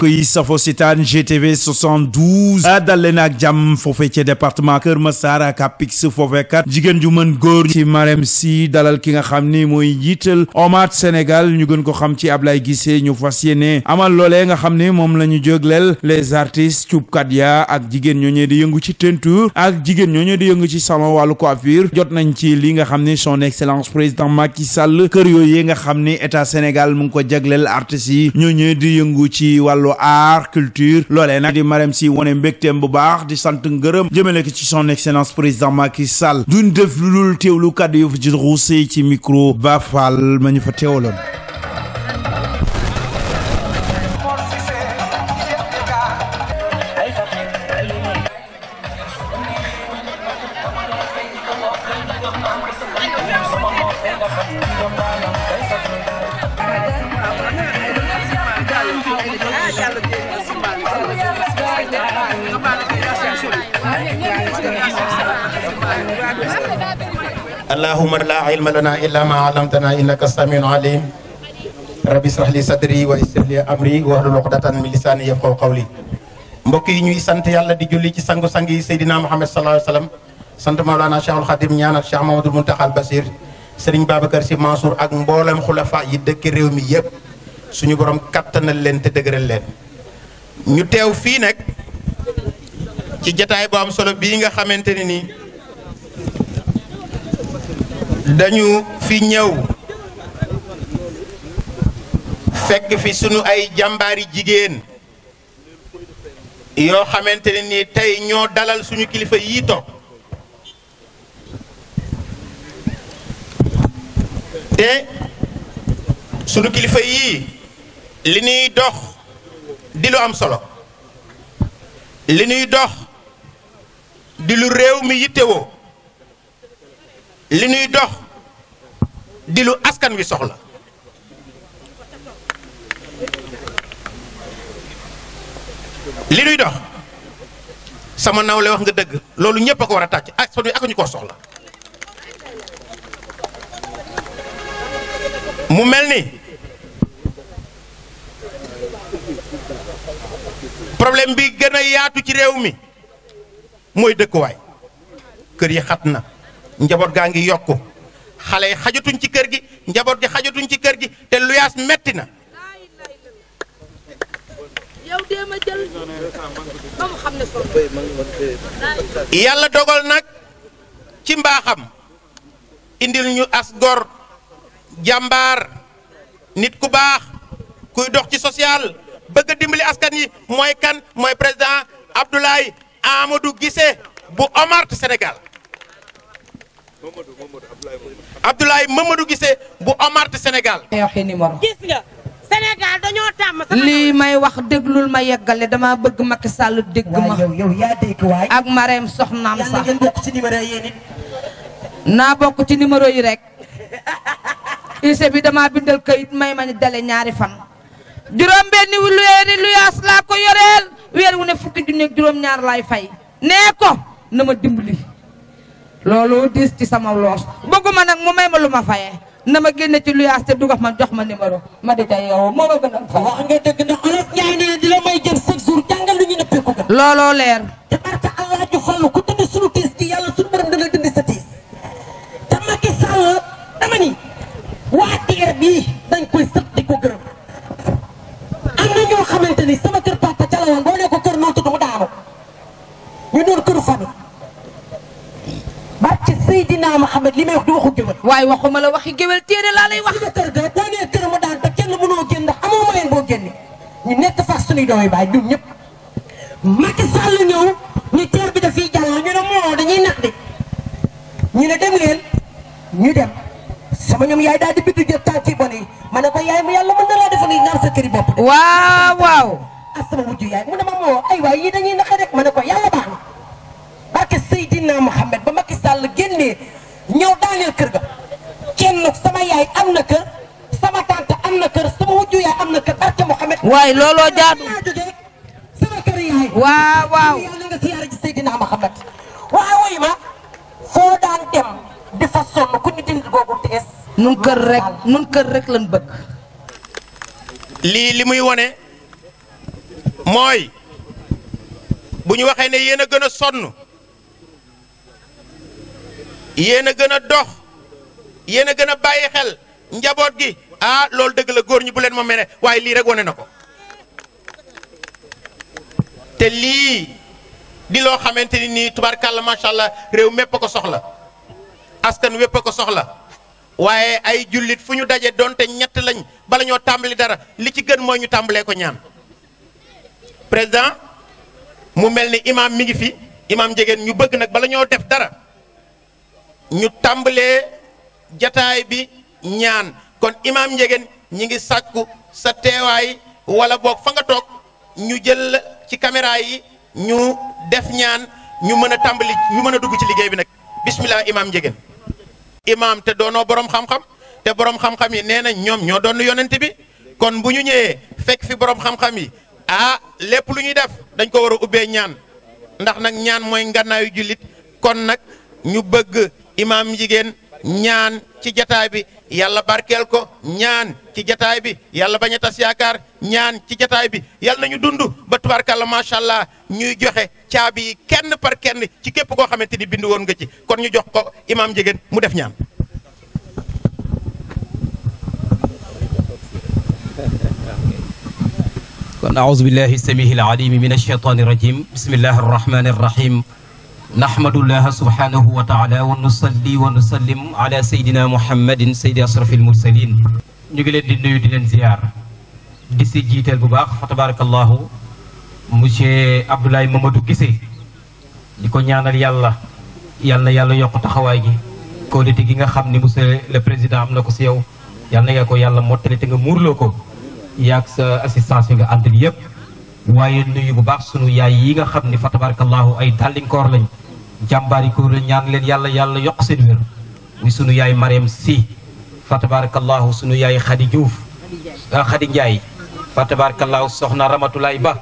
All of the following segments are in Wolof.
yi safo sitaan GTV 72 dal leen ak jàmm foofee ci département Kër Massar ak Apix foofee kat jigéen ju mën góor ci Marème Sy dalal ki nga xam ni mooy jiital OMAT Sénégal ñu gën ko xam ci Ablaye Guissé ñu fas yéene amal loolee nga xam ni moom la ñu jógleel les artistes cuubkat ya ak jigéen ñooñee di yëngu ci teinture ak jigéen ñooñee di yëngu ci salon wàllu coiffure jot nañ ci li nga xam ni son excellence président Macky Sall kër yooyu nga xam ni état Sénégal mu ngi ko jagleel artistes yi ñooñee di yëngu ci wàllu art culture loolee nag di Marème Sy wane mbégteem bu baax di sant ngërëm jëmale ko ci son excellence président Macky Sall duñ def lu dul teewlu kàddu yu fa ci ruusee ci micro Ba Fall ma ñu fa teewaloon. اللهم لا علم لنا إلا ما علمتنا إنك السميع العليم ربي اشرح لي صدري ويسر لي أمري واحلل عقدة من لساني يفقهوا قولي mbokk yi ñuy sant yàlla di julli ci sangu-sang yi Seydina Muhammad sallallahu alayhi wa sallam sant Maolana Cheikhul Khadim ñaanal Cheikh Mamadou Mountakha Al Basir Serigne Babacar Sy Mansour ak mboolem xulafa yi dëkk réew mi yëpp suñu borom kattanal leen te dëgëral leen ñu teew fii nag ci jataay bu am solo bii nga xamante ne nii dañu fi ñëw fekk fi sunu ay jàmbaari jigéen yoo xamante ne nii tey ñoo dalal suñu kilifa yii toog te sunu kilifa yii li ñuy dox di lu am solo li ñuy dox di lu réew mi yittewoo li ñuy dox di lu askan wi soxla li ñuy dox sama nawle wax nga dëgg loolu ñëpp a ko war a tàcc ak sunu ak ñu ko soxla mu mel ni problème bi gën a yaatu ci réew mi mooy dëkkuwaay kër yi xat na njaboot gaa ngi yokku xale yi xajatuñ ci kër gi njaboot gi xajatuñ ci kër gi te luyaas metti na yàlla dogal nag ci mbaaxam indil ñu as gor jàmbaar nit ku baax kuy dox ci social bëgg a dimbali askan yi mooy kan mooy président Abdoulaye Amadou Guissé bu OMAT Sénégal Abdoulaye Mamadou Guissé bu OMAT Sénégal. gis nga Sénégal dañoo tàmm. lii may wax déglul ma yeggale dama bëgg Macky Sall dégg ma. yow yaa dégg waay. ak Marème soxnaam sax. ngeen bokk ci numéro yi nit. naa bokk ci numéro yi rek. ise bi dama bindal kayit may ma ni dale ñaari fan. juróom benni weeri luyaas laa ko yoreel weer wu ne fukki junni ak juróom ñaar laay fay. nee ko na ma dimbali. loolu diis ci sama loos bëgguma nag mu may ma lu ma fayee na ma génne ci luyaas te dugax ma jox ma numéro ma di ca yow moo ma gën a fay. wax nga dëgg ndax olof Njaay nee di la may jël chaque jour jàngal lu ñu nëppee ko gën. looloo leer. te barka Allah ju fallu ku tëdd sunu tiis gi yàlla sunu borom dana dindi sa tiis. te Macky Sall dama ni waa TER bii dañ koy sët di ko gërëm. am na ñoo xamante ni sama kër papa ca la woon boo nee ko kër noonu tudd mu daanu ñu doon këru famille. barke Seydina Muhammad li may wax du waxu géwél. waaye waxuma la waxi géwél téere laa lay wax. ci kër ga boo nee kër mu daan te kenn mënoo génn ndax amoo moyen boo génne ñu nekk fa suñuy doom yi baay ñun ñëpp. Macky Sall ñëw ñu TER bi dafiy jàll ñu ne moo dañuy nax de ñu ne dem leen ñu dem sama ñoom yaay daal di bind jël tànk yi bon yi ma ne ko yaay mu yàlla mën na laa defal ñaar sa kër yi bopp. waaw waaw. ak sama wujju yaay mu ne ma moo ay waay yii dañuy naxe rek ma ne ko yàlla baax na. barke Seydina Muhammad ba Macky Sall génnee ñëw daaneel kër ga kenn sama yaay am na kër sama tante am na kër sama wujju yaay am na kër barke Muhammad. waaye looloo jaadu. sama kër yaay. waaw waaw. yàlla nga siyaare ci Seydina Muhammad. waaye woy ma foo daan dem di fa sonn ku ñu dindi googu tees. nun kër rek lan bëgg. lii li muy wone mooy bu ñu waxee ne yéen a gën a sonn yéen a gën a dox yéen a gën a bàyyi xel njaboot gi ah loolu dëgg la góor ñi bu leen ma mere waaye lii rek wane na ko te lii di loo xamante ni nii tubaarkàlla macha allah réew mépp a ko soxla askan wépp a ko soxla waaye ay jullit fu ñu daje donte ñett lañ bala ñoo tàmbali dara li ci gën mooy ñu tàmbalee ko ñaan président mu mel ni imaam mi ngi fi imaam Ndiéguène ñu bëgg nag bala ñoo def dara ñu tàmbalee jataay bi ñaan kon imaam Ndiéguène ñi ngi sàkku sa teewaay wala boog fa nga toog ñu jël ci caméra yi ñu def ñaan ñu mën a tàmbali ñu mën a dugg ci liggéey bi nag bismillah imaam Ndiéguène imaam te doonoo borom xam-xam te borom xam-xam yi nee nañ ñoom ñoo doon yonent bi kon bu ñu ñëwee fekk fi borom xam-xam yi ah lépp lu ñuy def dañ ko war a ubbee ñaan ndax nag ñaan mooy ngannaayu jullit kon nag ñu bëgg imaam Ndiéguène ñaan ci jataay bi yàlla barkeel ko ñaan ci jataay bi yàlla bañ a tas yaakaar ñaan ci jataay bi yàlla nañu dund ba tubaarkàlla macha allah ñuy joxe caabi yi kenn par kenn ci képp koo xamante ni bind woon nga ci kon ñu jox ko imaam Ndiéguène mu def ñaan. kon aouzu billahi samihi alalimi min alcheytani irrajim bismillahi arrahmani irrahim nahmadullah subhanahu wa taala wa nusalli wa nusallim ala sayidina muhammadin sayidi asrafi almursalin ñu ngi leen di nuyu di leen ziyaar di si jiiteel bu baax fa tabarakallahu monsieur Abdoulaye Mamadou Guissé di ko ñaanal yàlla yal na yàlla yokk taxawaay gi kóolute gi nga xam ni monsieur le président am na ko si yow yal na ko yàlla mottali te nga muurloo ko yaag sa assistance yi nga àndal yëpp waaye nuyu bu baax sunu yaay yi nga xam ni fa tabarakallahu ay dàllinkoor lañ jàmbaari ko la ñaan leen yàlla yokk seen wér muy sunu yaay Mariam Sy fa tabarakallahu sunu yaay Khady Diouf Khady Ndiaye fa tabarakallahu soxna Ramatulaay Ba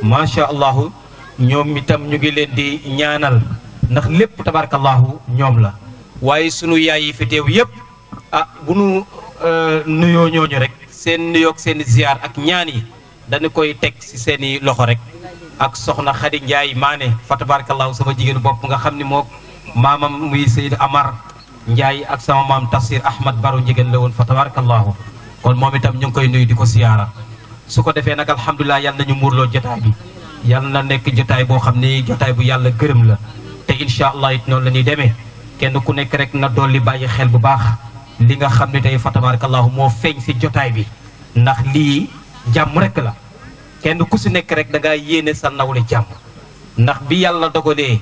macha allahu ñoom itam ñu ngi leen di ñaanal ndax lépp tabarakallahu ñoom la waaye sunu yaay yi fi teew yëpp ah bu nu nuyoo ñooñu rek seen nuyoog seen ziar ak ñaan yi dañu koy teg ci seeni loxo rek ak soxna Khady Ndiaye maane fa tabarakallahu sama jigéenu bopp nga xam ni moo maamam muy Seydou Amar Ndiaye ak sama maam Tafsir Ahmad Baro Ndiéguène la woon fa tabarakallahu kon moom itam ñu ngi koy nuyu di ko ziyaara su ko defee nag alhamdulilah yàlla nañu muurloo jotaay bi yàlla na nekk jotaay boo xam ni jotaay bu yàlla gërëm la te incha allah it noonu la ñuy demee kenn ku nekk rek na dolli bàyyi xel bu baax li nga xam ne tey fa tabarakallahu moo feeñ si jotaay bi ndax lii jàmm rek la kenn ku si nekk rek da ngaa yéene sa nawle jàmm ndax bi yàlla dogalee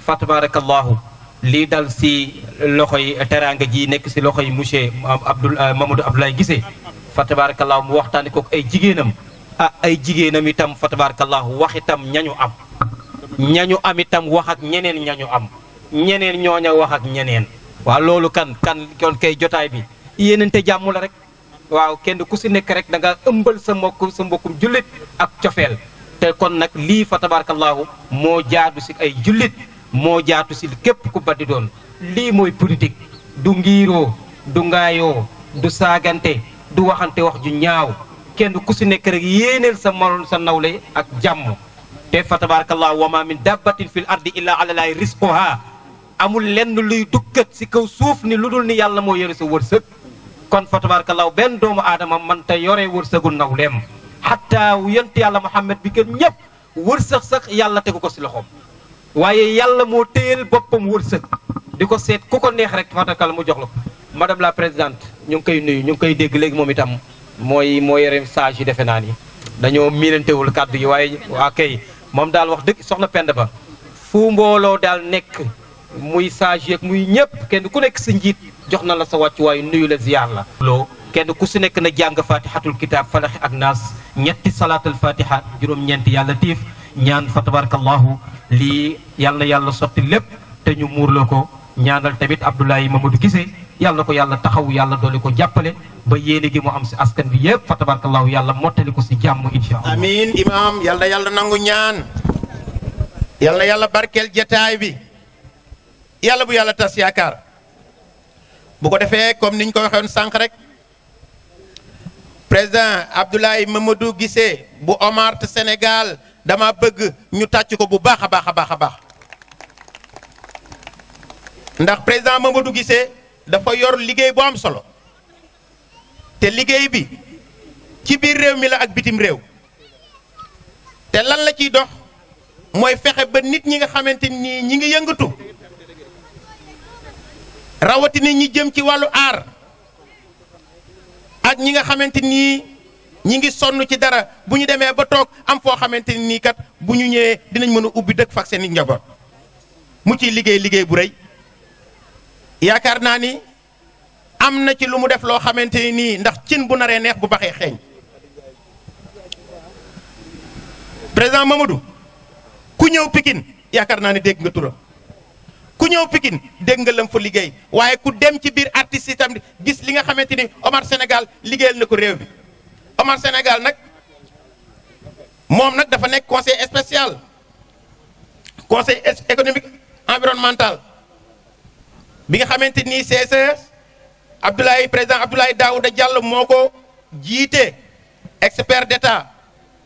fa tabarakallahu lii dal si loxoy teraanga ji nekk si loxoy monsieur Mamadou Abdoulaye Guissé fa tabarakallahu mu waxtaane kook ay jigéenam ay jigéenam itam fa tabarakallahu wax itam ñañu am itam wax ak ñeneen ñañu am ñeneen ñooña wax ak ñeneen waaw loolu kon kay jotaay bi yéenante jàmm la rek waaw kenn ku si nekk rek da nga ëmbal sa mbokkum jullit ak cofeel te kon nag lii fa tabarakallahu moo jaadu si ay jullit moo jaatu si képp ku baddi doon lii mooy politique du ngiiroo du ngaayoo du saagante du waxante wax ju ñaaw kenn ku si nekk rek yéeneel sa moroom sa nawle ak jàmm te fa tabarakallahu wa ma min dabbatin fil ardi illa ala laay risquha amul lenn luy dukkat si kaw suuf ni lu dul ni yàlla moo yore sa wërsëg kon fa tabarakallahu benn doomu aadama man te yore wërsëgu nawleem xataa yonent yàlla Muhammad bi gën ñëpp wërsëg sax yàlla tegu ko si loxoom waaye yàlla moo téyel boppam wërsëg di ko seet ku ko neex rek fa tabarakallahu mu jox la ko madame la présidente ñu ngi koy nuyu ñu ngi koy dégg léegi moom itam moo yore sage yi defe naa ni dañoo miinantewul kàddu yi waaye waa kay moom daal wax dëgg soxna Penda Ba fu mbooloo daal nekk muy sage yeeg muy ñëpp kenn ku nekk sa njiit jox na la sa wàccuwaay nuyu la ziyaar la loo kenn ku si nekk na jàng fatihatul kitab falaxi ak naas ñetti salaatul fatiha juróom-ñeenti yàlla tiif ñaan fa tabarakallahu lii yàlla na yàlla sotti lépp te ñu muurloo ko ñaanal tamit Abdoulaye Mamadou Guissé yàlla na ko yàlla taxaw yàlla doole ko jàppale ba yéene gi mu am si askan bi yëpp fa tabarakallahu yàlla mottali ko si jàmm insha allah amiin imaam yàlla na yàlla nangu ñaan yàlla na yàlla barkeel jataay bi yàlla bu yàlla tas yaakaar bu ko defee comme niñ ko waxoon sànq rek président Abdoulaye Mamadou Guissé bu Omart Sénégal dama bëgg ñu tàcc ko bu baax a baax a baax a baax ndax président Mamadou Guissé dafa yor liggéey bu am solo te liggéey bi ci biir réew mi la ak bitim réew te lan la ciy dox mooy fexe ba nit ñi nga xamante ni ñi ngi yëngatu rawatina ñi jëm ci wàllu aar ak ñi nga xamante ni ñi ngi sonn ci dara bu ñu demee ba toog am foo xamante ni kat bu ñu ñëwee dinañ mën a ubbi dëkk fak seen i njaboot mu ciy liggéey bu rëy yaakaar naa ni am na ci lu mu def loo xamante ni nii ndax cin bu naree neex bu baxee xeeñ président Mamadou ku ñëw Pikine yaakaar naa ne dégg nga turam ku ñëw Pikine dégg nga lam fa liggéey waaye ku dem ci biir artistes yi tam gis li nga xamante ni Omart Sénégal liggéeyal na ko réew bi Omart Sénégal nag moom nag dafa nekk conseil spécial conseil économique environnemental bi nga xamante ni CCS président Abdoulaye Daouda Diallo moo ko jiite expert d'état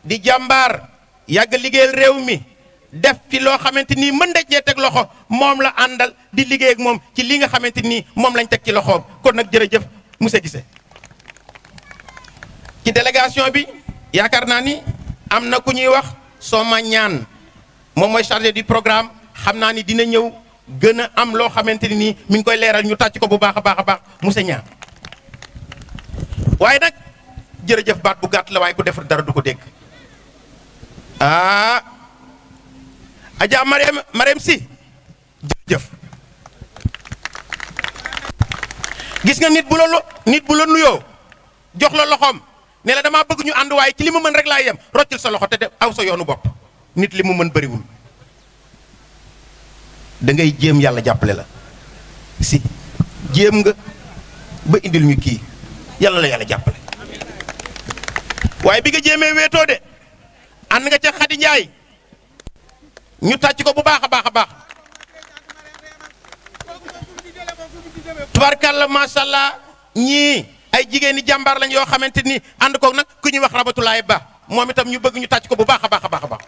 di jàmbaar yàgg liggéeyal réew mi def ci loo xamante ni mën na cee teg loxo moom la àndal di liggéey ak moom ci li nga xamante ni moom lañ teg ci loxoom kon nag jërëjëf monsieur Guissé ci délégation bi yaakaar naa ni am na ku ñuy wax Soma Ñaan moom mooy chargé du programme xam naa ni dina ñëw gën a am loo xamante ni nii mi ngi koy leeral ñu tàcc ko bu baax a baax a baax monsieur Ñaan waaye nag jërëjëf baat bu gàtt la waaye ku defar dara du ko dégg Adja Marème Sy jërëjëf gis nga nit bu la nuyoo jox la loxoom ne la damaa bëgg ñu ànd waaye ci li mu mën rek laa yem roccil sa loxo te def aw sa yoonu bopp nit li mu mën bëriwul da ngay jéem yàlla jàppale la si jéem nga ba indil ñu kii yàlla la yàlla jàppale waaye bi nga jéemee weetoo de ànd nga ca Xadi Njaay ñu tàcc ko bu baax a baax a baax tubarkalla macha allah ñii ay jigéen ñi jàmbaar lañ yoo xamante ni ànd ko nag ku ñuy wax Ramatulaay Ba moom itam ñu bëgg ñu tàcc ko bu baax a baax a baax a baax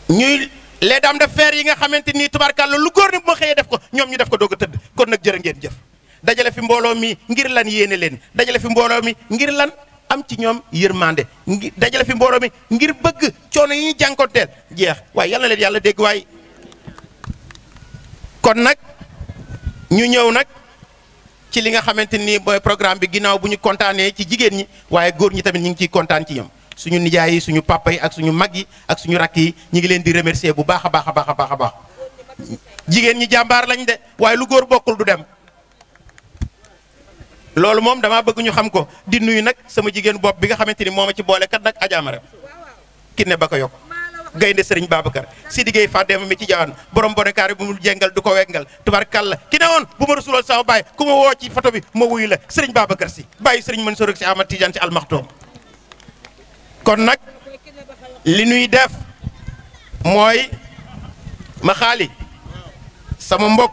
ñuy les dames de fer yi nga xamante ni tubarkalla lu góor ni bu ma xëyee def ko ñoom ñu def ko doog a tëdd kon nag jërë ngeen jëf dajale fi mbooloo mi ngir lan yéene leen dajale fi mbooloo mi ngir lan am ci ñoom yërmande ngir dajale fi mbooloo mi ngir bëgg coono yi ñuy jànkonteel jeex waaye yal na leen yàlla dégg waaye kon nag ñu ñëw nag ci li nga xamante ni mooy programme bi ginnaaw bu ñu kontaanee ci jigéen ñi waaye góor ñi tamit ñu ngi ciy kontaan ci ñoom suñu nijaay yi suñu papa yi ak suñu mag yi ak suñu rakk yi ñu ngi leen di remercier bu baax a baax a baax a baax a baax jigéen ñi jàmbaar lañ de waaye lu góor bokkul du dem loolu moom damaa bëgg ñu xam ko di nuyu nag sama jigéen bopp bi nga xamante ni moo ma ci boole kat nag Adja Marème ki ne ba ko yokk gaynde Serigne Babacar Sidi Gueye Fadema mi ci jawaan borom bonekaari bu mu jengal du ko wengal tubarkalla ki ne woon bu ma rasulool sama baay ku ma woo ci photo bi ma wuyu la Serigne Babacar si bàyyi Serigne Mansour ak si Ahmad Tidiane si almaxtoom kon nag li nuy def mooy ma xaali sama mbokk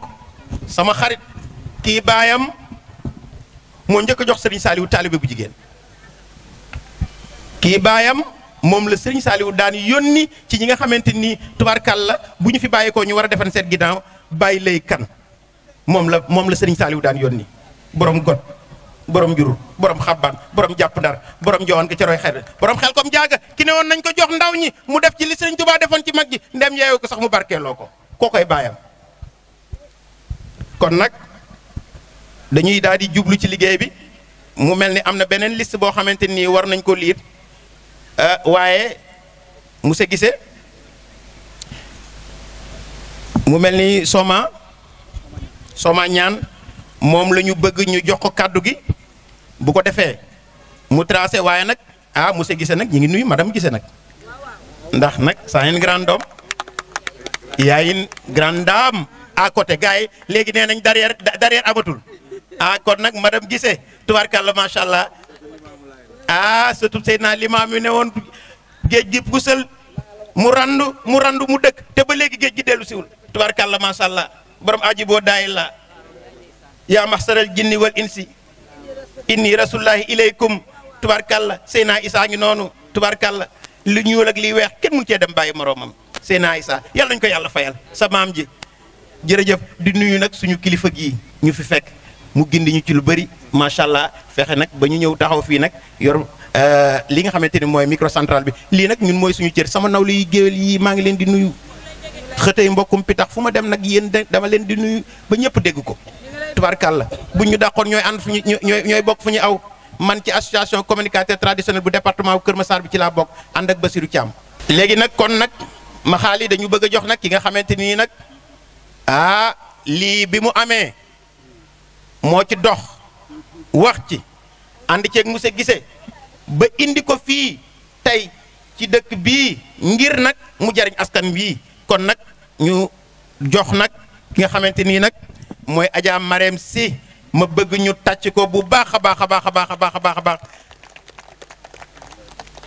sama xarit kii baayam moo njëkk a jox Serigne Saliou taalibe bu jigéen kii baayam moom la Serigne Saliou daan yónni ci ñi nga xamante ni tubaarkàlla bu ñu fi bàyyeekoo ñu war a defan seet ginnaaw bàyyi lay kan moom la Serigne Saliou daan yónni borom got borom jurul borom xabbaan borom jàpp ndar borom jowoon ko ca roy xel borom xel comme jaaga ki ne woon nañ ko jox ndaw ñi mu def ci li Serigne Touba defoon ci mag ji ndem yeewu ko sax mu barkeeloo ko koo koy baayam kon nag dañuy daal di jublu ci liggéey bi mu mel ni am na beneen liste boo xamante ni war nañ ko liir waaye monsieur Guissé mu mel ni Soma ñaan moom la ñu bëgg ñu jox ko kàddu gi bu ko defee mu tracé waaye nag monsieur Guissé nag ñu ngi nuyu madame Guissé nag ndax nag c'est une grande dame y a une grande dame à côté gars yi léegi nee nañ derrière amatul kon nag madame Guissé tubaarkàlla macha allah surtout Seydina Limaam yu ne woon géej gi pusal mu randu mu dëkk te ba léegi géej gi dellu siwul tubaarkàlla macha allah borom aji boo daay la yaa maxsaral jinni wal insi inni rasulullahi ilaykum tubarkalla Seyna Issa ngi noonu tubarkalla li ñuul ak li weex kenn mun cee dem bàyyi moroomam Seyna Issa yàlla nañu ko yàlla fayal sa maam ji jërëjëf di nuyu nag suñu kilifa gii ñu fi fekk mu gindi ñu ci lu bëri macha allah fexe nag ba ñu ñëw taxaw fii nag yor li nga xamante ni mooy microcentral bi lii nag ñun mooy suñu cër sama nawle yi géwél yi maa ngi leen di nuyu xëtëy mbokkum pitax fu ma dem nag yéen dama leen di nuyu ba ñëpp dégg ko tubarkalla buñ ñu dàqoon ñooy ànd fu ñu ñooy bokk fu ñu aw man ci association communicateur traditionnel bu département bu Kër Massar bi ci laa bokk ànd ak Basirou Thiam. léegi nag kon nag ma xaali dañu bëgg a jox nag ki nga xamante nii nag lii bi mu amee moo ci dox wax ci ànd ceeg monsieur Guissé ba indi ko fii tey ci dëkk bii ngir nag mu jariñ askan bii kon nag ñu jox nag ki nga xamante nii nag mooy Adja Marème Sy ma bëgg ñu tàcc ko bu baax a baax a baax a baax a baax a baax a baax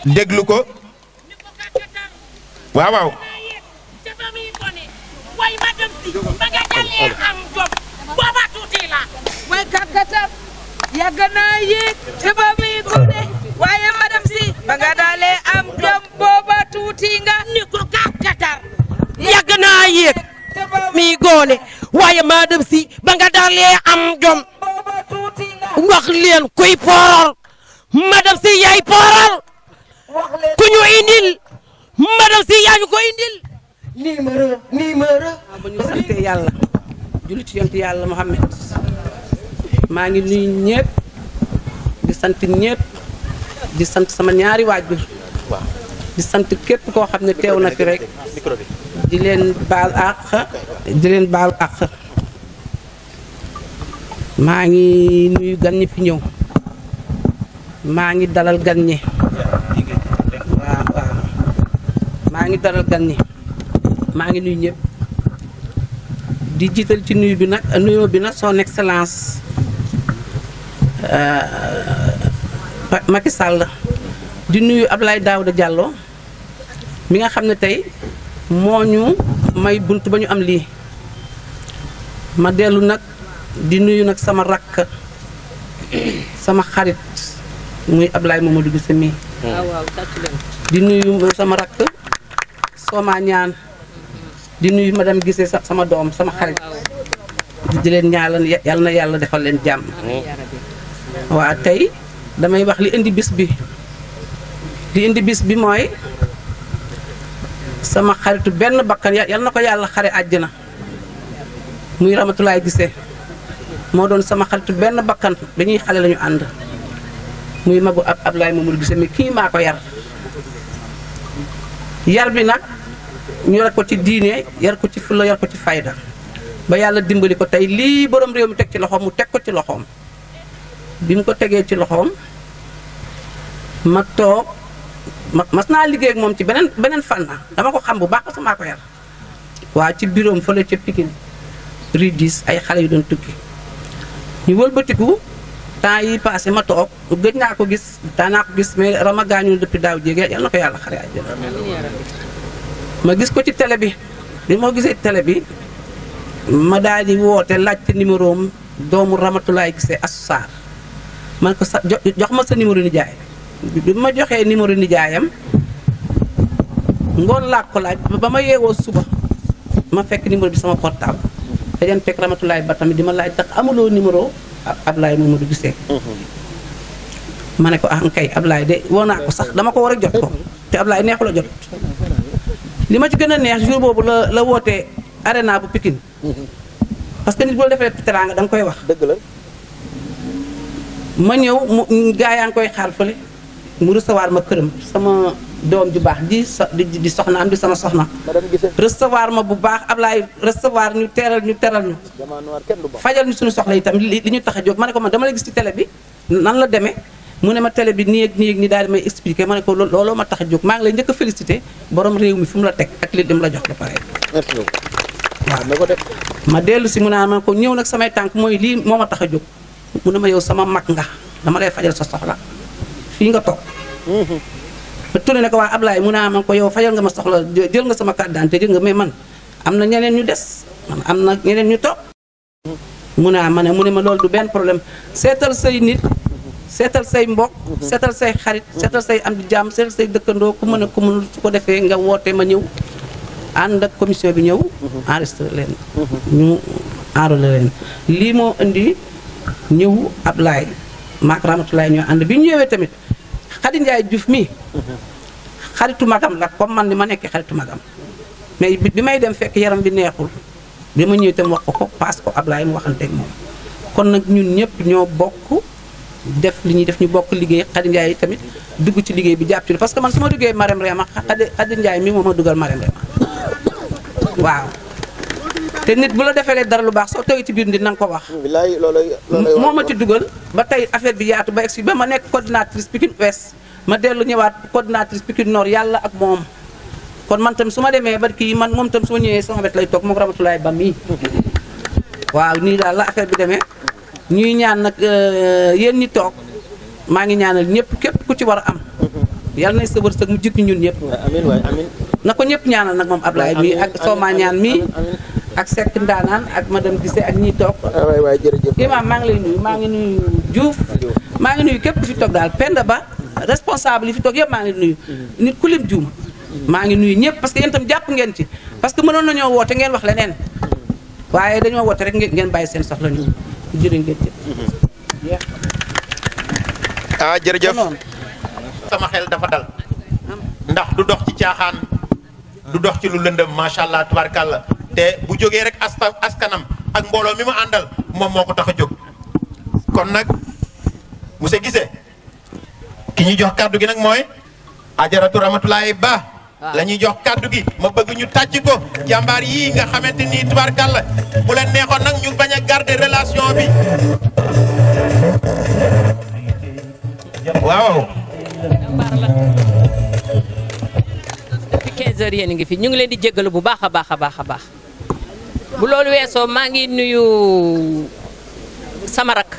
déglu ko waaw waaw way madam si ba nga dalee am jom booba tuuti la way kàkkatam yàgg naa yéeg te ba muy gune waaye madam si ba nga dalee am jom booba tuuti nga ni ko kàkkatar yàgg naa yéeg mi góone waaye madam si ba nga dalee am jom booba tuuti nga wax leen kuy pooral madam si yaay pooral wax leen ku ñu indil madam si yaa ñu ko indil numéro ba ñu sante yàlla julli ci yonent yàlla Muhammad maa ngi nuyu ñëpp di sant ñëpp di sant sama ñaari waajur di sant képp koo xam ne teew na fi rek di leen baal àq maa ngi nuyu gan ñi fi ñëw maa ngi dalal gan ñi waaw maa ngi dalal gan ñi maa ngi nuyu ñëpp di jiital ci nuyoo bi nag son excellence Macky Sall di nuyu Abdoulaye Daouda Diallo mi nga xam ne tey moo ñu may bunt ba ñu am lii ma dellu nag di nuyu nag sama rakk sama xarit muy Abdoulaye Mamadou Guissé mi di nuyu sama rakk Soma ñaan di nuyu madame Guissé sama doom sama xarit di leen ñaanal yàlla na yàlla defal leen jàmm waa tey damay wax li indi bis bi mooy sama xaritu benn bakkan yàlla na ko yàlla xare àjjana muy Ramatoulaye Guissé moo doon sama xaritu benn bakkan dañuy xale lañu ànd muy magu Abdoulaye Mamadou Guissé mi kii maa ko yar bi nag ñu yar ko ci diine yar ko ci fulla yar ko ci fayda ba yàlla dimbali ko tey lii borom réew mi teg ci loxoom mu teg ko ci loxoom bi mu ko tegee ci loxoom ma toog mas naa liggéey ak moom ci beneen fànn dama ko xam bu baax parce que maa ko yar waa ci bureau fële ca Pikine rue 10 ay xale yu doon tukki ñu wëlbatiku temps yi passé ma toog gëj naa ko gis mais Rama gaañu depuis daaw jéegee yàlla na ko yàlla xare àjjana ma gis ko ci télé bi ma gisee télé bi ma daal di woote laajte numéro am doomu Ramatoulaye Guissé Assou man ko jox ma sa numéro nijaay bi ma joxee numéro nijaayam ngoon laa ko laaj ba ma yeewoo suba ma fekk numéro bi sama portable dajan fekk Ramatoulaye ba tamit di ma laaj tax amuloo numéro Abdoulaye Mamadou Guissé ma ne ko kay Abdoulaye de woo naa ko sax dama ko war a jot ko te Abdoulaye neexu la jot li ma ci gën a neex jour boobu la wootee arena bu Pikine parce que nit boo defee teraanga da nga koy wax. dëgg la. ma ñëw gaa yaa ngi koy xaar fële mu recevoir ma këram sama doom ju baax di soxnaam di sama soxna. madame Guissé recevoir ma bu baax Ablaye recevoir ñu teral ñu. fajal ñu suñu soxla itam li ñu tax a jóg ma ne ko man dama la gis ci télé bi nan la demee. mu ne ma télé bi nii ak nii daal di may expliqué ma ne ko looloo ma tax a jóg maa ngi lay njëkk a félicité borom réew mi fu mu la teg ak li dem la jox ba pare. merci beaucoup. waaw na ko def. ma dellu si mu naan ma ko ñëw nag samay tànk mooy lii moo ma tax a jóg mu ne ma yow sama mag nga dama lay fajal sa soxla fii nga toog. ba tourné ne ko waa Ablaye mu naan ma ko yow fajal nga ma soxla jël nga sama carte d'identité jël nga mais man am na ñeneen ñu des man am na ñeneen ñu toog. mu ne ma loolu du benn problème seetal say nit. seetal say mbokk seetal say xarit seetal say am di jàmm seetal say dëkkandoo ku mën a ku mënul su ko defee nga woote ma ñëw ànd ak commission bi ñëw enregistré leen ñu enrôlé leen lii moo indi ñëw Ablaye maak Ramatulaay ñoo ànd bi ñu ñëwee tamit Khady Ndiaye Diouf mi xaritu magam la comme man ni ma nekkee xaritu magam mais bi may dem fekk yaram bi neexul bi ma ñëwee tam wax ko paas ko Ablaye mu waxanteeg moom kon nag ñun ñëpp ñoo bokk def li ñuy def ñu bokk liggéey Khady Ndiaye yi tamit dugg ci liggéey bi jàpp ci parce que man su ma duggee Marème Réma Khady Ndiaye mi moom ma dugal Marème Réma waaw te nit bu la defee dara lu baax soo toogee ci biir nit na nga ko wax moo ma ci dugal ba tey affaire bi yaatu ba egsi ba ma nekk coordinatrice Pikine Ouest ma dellu ñëwaat coordinatrice Pikine Nord yàlla ak moom kon man tam su ma demee ba kii man moom tam su ma ñëwee sama wet lay toog moom Ramatulaay ba mii waaw nii daal la affaire bi demee ñuy ñaan nag yéen ñi toog maa ngi ñaanal ñëpp képp ku ci war a am yàlla nay sa wërsëg mu jikki ñun ñëpp amiin waay amiin na ko ñëpp ñaanal nag moom Ablaye mii ak Soma ñaan mii ak Seck Ndaanaan ak madame Gissé ak ñiy toog waay jërëjëf imam maa ngi lay nuyu maa ngi nuyu Diouf maa ngi nuyu képp ku fi toog daal Penda Ba responsable yi fi toog yëpp maa ngi nuyu nit ku lim juum maa ngi nuyu ñëpp parce que yéen itam jàpp ngeen ci parce que mënoon nañoo woote ngeen wax leneen waaye dañoo woote rek ngeen bàyyi seen soxla ñu jërë ngeen jëf jërëjëf sama xel dafa dal ndax du dox ci caaxaan du dox ci lu lëndëm macha allah tubaarkàlla te bu jógee rek askanam ak mbooloo mi mu àndal moom moo ko tax a jóg kon nag monsieur Guissé ki ñuy jox kàddu gi nag mooy Ajaratu Ramatulaay Ba la ñuy jox kàddu gi ma bëgg ñu tàcc ko jàmbaar yii nga xamante ni tubaarkàlla bu leen neexoon nag ñu bañ a garder relation bi waaw. depuis 15 heures yéen a ngi fi ñu ngi leen di jéggalu bu baax a baax a baax a baax bu loolu weesoo maa ngi nuyu sama rak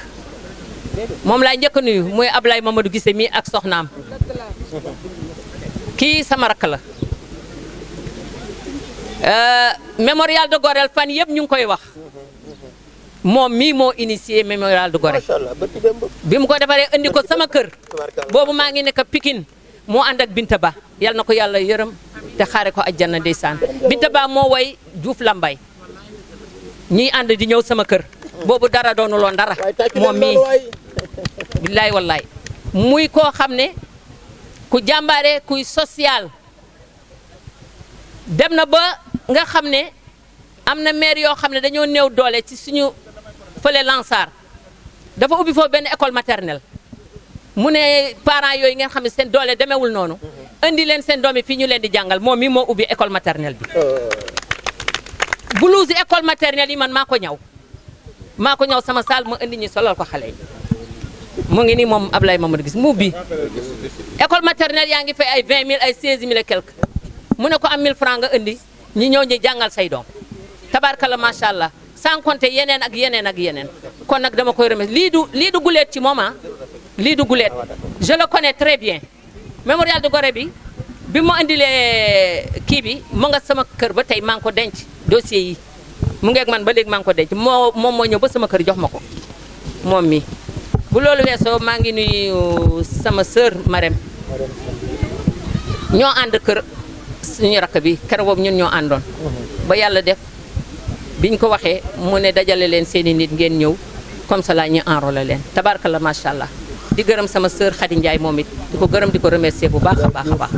moom laay njëkk a nuyu mooy Ablaye Mamadou Guissé mi ak soxnaam kii sama rak la mémorial de Gorel fan yëpp ñu ngi koy wax moom mii moo initié mémorial de Gorel bi mu ko defaree indi ko sama kër boobu maa ngi nekk Pikine moo ànd ak Binta Ba yal na ko yàlla yërëm te xaare ko àjjana ndeysaan Binta Ba moo way Diouf Lambay ñuy ànd di ñëw sama kër boobu dara doonuloon dara moom mii billaay wallaay muy koo xam ne ku jàmbaare kuy social dem na ba nga xam ne am na maire yoo xam ne dañoo néew doole ci suñu fële Lansar dafa ubbi foofu benn école maternelle mu ne parents yooyu ngeen xam ne seen doole demewul noonu indi leen seen doom yi fii ñu leen di jàngal moom mi moo ubbi école maternelle bi blouse école maternelle yi man maa ko ñaw sama saal ma indi ñu solal ko xale yi mu ngi nii moom Ablaye Mamadou Guissé mu ubbi école maternelle yaa ngi fay ay 20 000 ay 16 000 et quelque mu ne ko am 1000 francs nga indi ñi ñëw ñu jàngal say doom tabarkalla macha allah sans compter yeneen ak yeneen ak yeneen kon nag dama koy remercier lii du guleet ci moom lii du guleet je le connais très bien mémorial de Gorée bi mu indilee kii bi mu nga sama kër ba tey maa ngi ko denc dossier yi mu ngeeg man ba léegi maa ngi ko denc moom moo ñëw ba sama kër jox ma ko moom mi bu loolu weesoo maa ngi nuyu sama sœur Marème ñoo ànd kër suñu rakk bi keroog boobu ñun ñoo àndoon ba yàlla def biñ ko waxee mu ne dajale leen seeni nit ngeen ñëw comme ça la ñu enrôlé leen tabarkalla macha allah di gërëm sama sœur Khady Ndiaye moom it di ko gërëm di ko remercier bu baax a baax a baax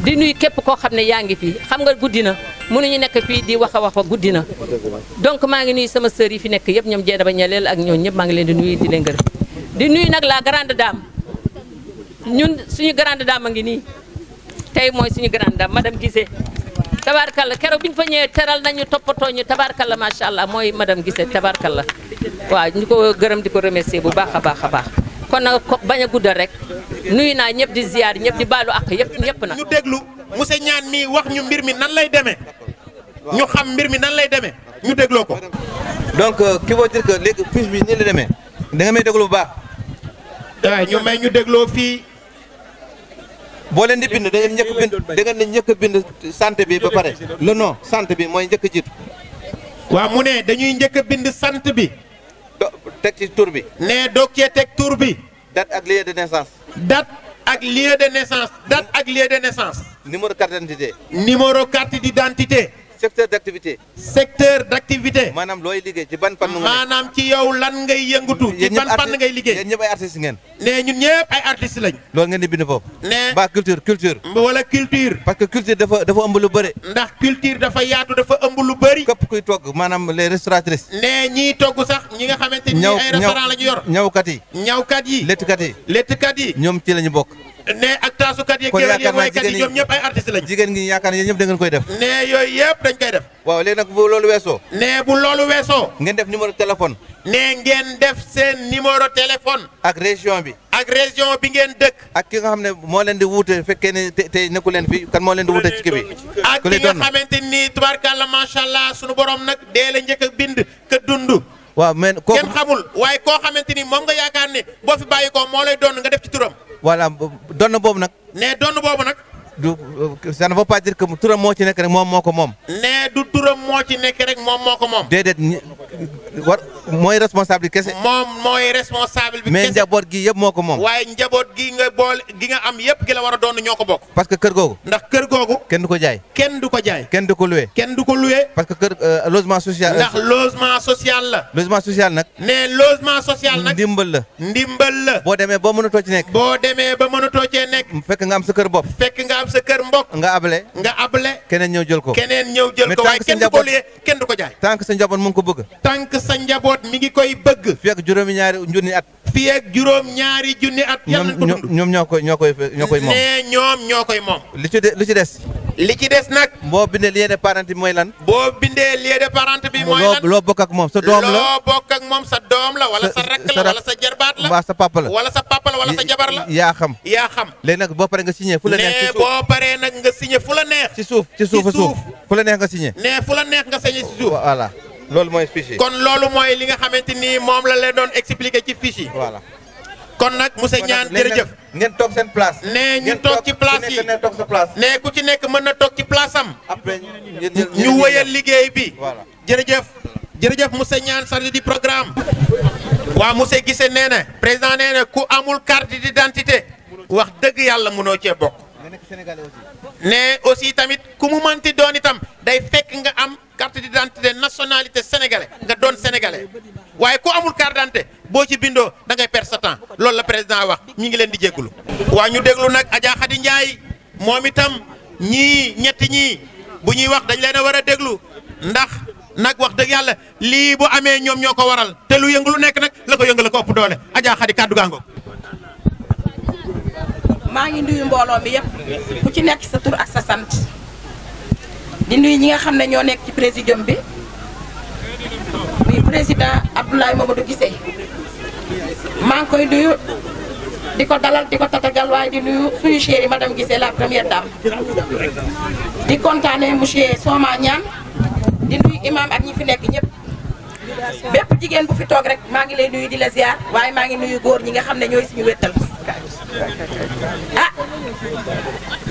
di nuyu képp koo xam ne yaa ngi fi xam nga guddi na mënuñu nekk fii di wax a wax ba guddi na donc maa ngi nuyu sama sœur yi fi nekk yëpp ñoom jeeda ba ñaleel ak ñoom ñëpp maa ngi leen di nuyu di leen gërëm di nuyu nag la grande dame ñun suñu grande dame a ngi nii tey mooy suñu grande dame madame Guissé tabarkalla keroog bi ñu fa ñëwee teral nañu toppatoo ñu tabarkalla macha allah mooy madame Guissé tabarkalla waaw ñu ko gërëm di ko remercier bu baax a baax a baax kon nag bañ a guddal rek nuyu naa ñëpp di ziar ñëpp di baalu ak ñëpp nag. ñu déglu monsieur Niane mii wax ñu mbir mi nan lay demee ñu xam mbir mi nan lay demee ñu dégloo ko. donc qui veut dire que léegi fiche bi nii la demee da nga may déglu bu baax. ñu may ñu dégloo fii. boo leen di bind da ngeen njëkk bind da ngeen di njëkk bind santé bi ba pare le nom santé bi mooy njëkk jiitu. waaw mu ne dañuy njëkk bind sant bi. teg ci tur bi. ne doog cee teg tur bi. date ak lieu de naissance. date ak lieu de naissance. date ak lieu de naissance. numéro carte d'identité. numéro carte d'identité. secteur d'activité. secteur d'activité. maanaam looy liggéey ci ban fan. maanaam ci yow lan ngay yëngatu. ci ban fan ngay liggéey. yéen ñëpp ay artistes ngeen. ne ñun ñëpp ay artistes lañ. loolu ngeen di bind foofu. ne ba culture. wala culture. parce que culture dafa ëmb lu bëri. ndax culture dafa yaatu dafa ëmb lu bëri. képp kuy togg maanaam les restauratrices. ne ñiy togg sax ñi nga xamante ni ay restaurant la ñu yor. ñawkat yi. ñawkat yi. lettkat yi. ñoom ci la ñu bokk. ne ak taasukat yi géwél yi waykat yi ñoom ñëpp ay artistes lañ. jigéen ñi yaakaar ne yéen ñëpp da ngeen koy def. ne yooyu yëpp dañ koy def. waaw léegi nag bu loolu weesoo. ne bu loolu weesoo. ngeen def numéro téléphone. ne ngeen def seen numéro téléphone. ak région bi. ak région bi ngeen dëkk. ak ki nga xam ne moo leen di wuute fekkee ne tey nekku leen fi kan moo leen di wuute ci kii bi. ak ki nga xamante ni tubaarkàlla macha allah sunu borom nag dee la njëkk a bind ka dund. waaw mais kooku kenn xamul waaye koo xamante ni moom nga yaakaar ne boo fi bàyyi ko moo lay doon nga def ci turam. voilà donn boobu nag. ne donn boobu nag. du ça ne veut pas dire que turam moo ci nekk rek moom moo ko moom. ne du turam moo ci nekk rek moom moo ko moom. déedéet mooy responsable bi kese. moom mooy responsable bi kese. mais njaboot gi yëpp moo ko moom. waaye njaboot gi nga boole gi nga am yëpp gi la war a doon ñoo ko bokk. parce que kër googu. ndax kër googu. kenn du ko jaay. kenn du ko jaay. kenn du ko loué. kenn du ko loué. parce que kër logement social. ndax logement social la. logement social nag. ne logement social nag. ndimbal la. ndimbal la. boo demee ba mënatoo ci nekk. boo demee ba mënatoo cee nekk. fekk nga am sa kër bopp. fekk nga am sa kër mbokk. nga able. keneen ñëw jël ko. waaye kenn du ko luyee kenn du ko jaay. tant que sa njaboot mu ngi ko bëgg. tant que sa njaboot mi ngi koy bëgg. fii ak juróom-ñaari junni at. fii ak juróom-ñaari junni at. yàlla nañ ko dund ñoom ñoo koy moom. nee ñoom ñoo koy moom. li ci des. li ci des nag. boo bindee lien de parenté bi mooy lan. boo bindee lien de parenté bi mooy lan. loo bokk ak moom sa doom la. loo bokk ak moom sa doom la wala sa rakk la wala sa jarbaat la. wala sa papa la. wala sa papa la wala sa jabar la. yaa xam. léegi nag boo paree nga signé fu la neex. nee boo paree nag nga signé fu la neex. ci suuf fu la neex nga signé. nee fu la neex nga signé ci suuf. voilà loolu mooy fiche yi. kon loolu mooy li nga xamante ni moom la leen doon expliqué ci fiche yi. voilà. kon nag monsieur Niane jërëjëf. ngeen toog seen place. nee ñu toog ci place yi ngeen toog sa place. nee ku ci nekk mën na toog ci place am. après ñu wëyal liggéey bi. voilà jërëjëf monsieur Niane chargé du programme. waa monsieur Guissé nee na président nee na ku amul carte d'identité wax dëgg yàlla mënoo cee bokk. ne aussi tamit ku mu mënti doon itam day fekk nga am carte d'identité nationalité sénégalais nga doon sénégalais waaye ku amul carte d'identité boo ci bindoo da ngay perdre sa temps loolu la président wax ñi ngi leen di jégalu. waa ñu déglu nag Adja Khady Ndiaye moom itam ñetti ñii bu ñuy wax dañ leen a war a déglu ndax nag wax dëgg yàlla lii bu amee ñoom ñoo ko waral te lu yëngu lu nekk nag la ko yëngal ko ëpp doole Adja Khady kàddu gaango. maa ngi nuyu mbooloo mi yëpp ku ci nekk sa tur ak sa sant di nuyu ñi nga xam ne ñoo nekk ci présidium bi muy président Abdoulaye Mamadou Guissé maa ngi koy nuyu di ko dalal di ko tatagal waaye di nuyu suñu chérie madame Guissé la première dame di kontaane monsieur Soma Niane di nuyu imam ak ñi fi nekk ñëpp bépp jigéen bu fi toog rek maa ngi lay nuyu di la ziar waaye maa ngi nuyu góor ñi nga xam ne ñooy suñu wéttal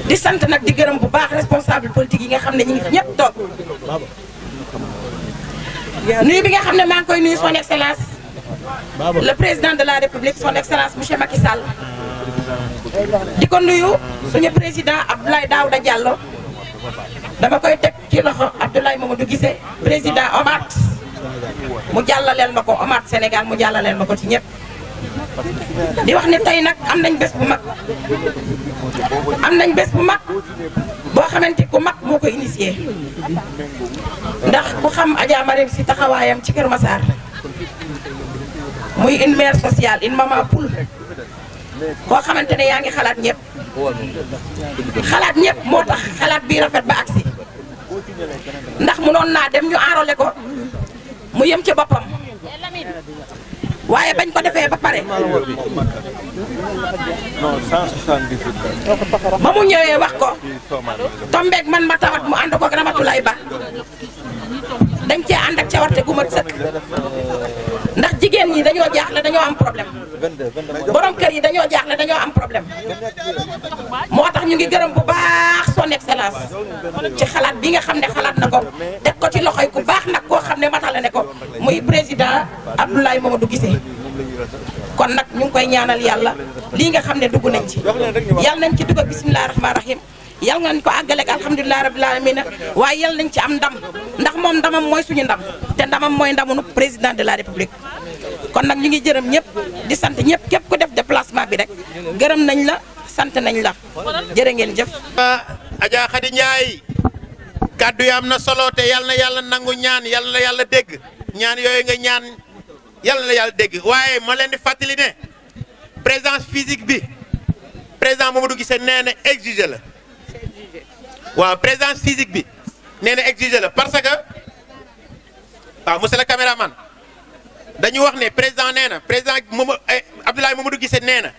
di sant nag di gërëm bu baax responsable politique yi nga xam ne ñi ngi fi ñëpp toog nuyu bi nga xam ne maa ngi koy nuyu son excellence le président de la république son excellence monsieur Macky Sall di ko nuyu suñu président Abdoulaye Daouda Diallo dama koy teg ci loxo Abdoulaye Mamadou Guissé président OMAT mu jàllaleel ma ko OMAT Sénégal mu jàllaleel ma ko ci ñëpp di wax ne tey nag am nañ bés bu mag boo xamante ku mag moo ko initié ndax ku xam Adja Marème si taxawaayam ci Kër Massar muy une mère sociale une maman poule koo xamante ne yaa ngi xalaat ñëpp moo tax xalaat bii rafet ba agsi ndax mënoon naa dem ñu enrôlé ko mu yem ci boppam waaye bañ ko defee ba pare ba mu ñëwee wax ko tombeeg man ma tawat mu ànd ko Ramatulaay Ba dañ cee ànd ak cawarte gu mat sëkk ndax jigéen ñi dañoo jaaxle dañoo am problème borom kër yi dañoo jaaxle dañoo am problème moo tax ñu ngi gërëm bu baax son excellence ci xalaat bi nga xam ne xalaat na ko teg ko ci loxoy ku baax nag koo xam ne matale ne ko muy président Abdoulaye Mamadou Guissé kon nag ñu ngi koy ñaanal yàlla lii nga xam ne dugg nañ ci yàlla nañ ci dugg ak bisimilah rahmaani rahim yal nañ ko àggaleeg alhamdulilah rabil alamin waaye yal nañ ci am ndam ndax moom ndamam mooy suñu ndam te ndamam mooy ndamunu président de la république kon nag ñu ngi jërëm ñëpp di sant ñëpp képp ku def déplacement bi rek gërëm nañ la sant nañ la jërë ngeen jëf. Adja Khady Ndiaye kàddu yi am na solo te yal na yàlla nangu ñaan yal na yàlla dégg ñaan yooyu nga ñaan yal na yàlla dégg waaye ma leen di fàttali ne présence physique bi président Mamadou Guissé nee na exigé la. waaw présence physique bi nee na exigé la parce que waaw monsieur le caméraman dañu wax ne président nee na président Abdoulaye Mamadou Guissé nee na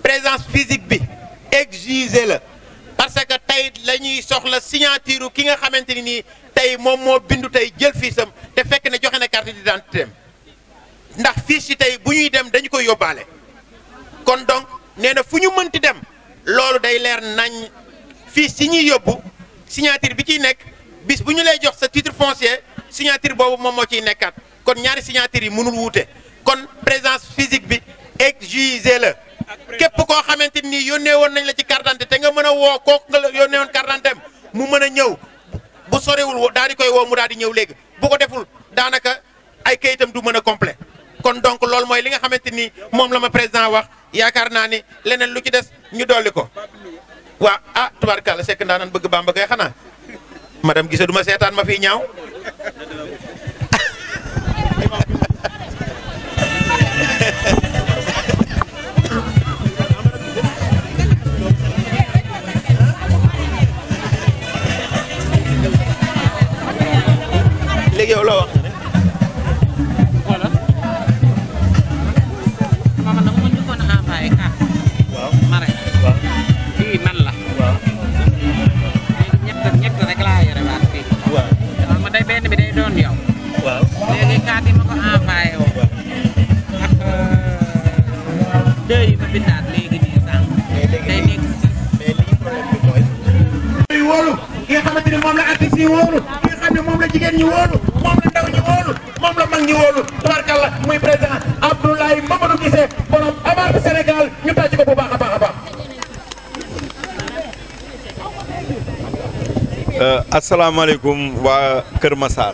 présence physique bi exigé la parce que tey la ñuy soxla signature ki nga xamante ni nii tey moom moo bindu tey jël fiisam te fekk ne joxe na carte d'identité am ndax fiche yi tey bu ñuy dem dañu koy yóbbaale kon donc nee na fu ñu mënti dem loolu day leer nañ. fii si ñuy yóbbu signature bi ciy nekk bis bu ñu lay jox sa titre foncier signature boobu moom moo ciy nekkaat kon ñaari signature yi mënul wuute kon présence physique bi exigé la képp koo xamante ni yónnee woon nañ la ci carte d'identité te nga mën a woo kooku nga yónnee woon carte d'identité mu mën a ñëw bu sorewul daal di koy woo mu daal di ñëw léegi bu ko deful daanaka ay kayitam du mën a complet kon donc loolu mooy li nga xamante ni moom la ma président wax yaakaar naa ni leneen lu ci des ñu dolli ko. waaw ah tubaarkàlla sekk ndaa nan bëgg Bamba kay xanaa madame Guissé du ma seetaan ma fii ñaaw léegi yow loo wax mama nag mu ñu ko na envoyé carte waaw mare waaw fii man la waaw ñett rek laa yore waat fii waaw ma day benn bi day doon yow waaw léegi carte yi ma ko envoyé woo ak deux yi ma bindaat léegi nii sànq day nekk 6 mais lii problème bi mooy wóolu ki nga xamante ni moom la artiste yi wóolu ki nga xam ne moom la jigéen ñi wóolu moom la ndaw ñi wóolu moom la mag ñi wóolu tubaarkàlla muy président Abdoulaye Mamadou Guissé borom amaat Sénégal ñu tàcc ko bu baax a baax a baax. asalaamaaleykum waa Kër Massar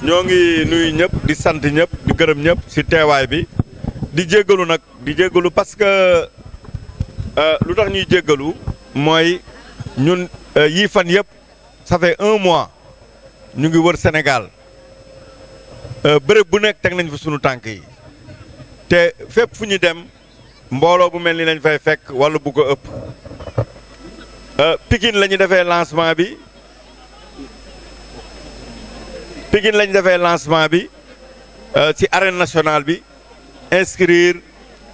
ñoo ngi nuyu ñëpp di sant ñëpp di gërëm ñëpp ci teewaay bi di jéggalu nag di jéggalu parce que lu tax ñuy jéggalu mooy ñun yii fan yëpp ça fait 1 mois ñu ngi wër Sénégal bërëb bu nekk teg nañ fa sunu tànk yi te fépp fu ñu dem mbooloo bu mel ni lañ fay fekk walla bu ko ëpp Pikine la ñu defee lancement bi Pikine la ñu defee lancement bi ci arène nationale bi inscrire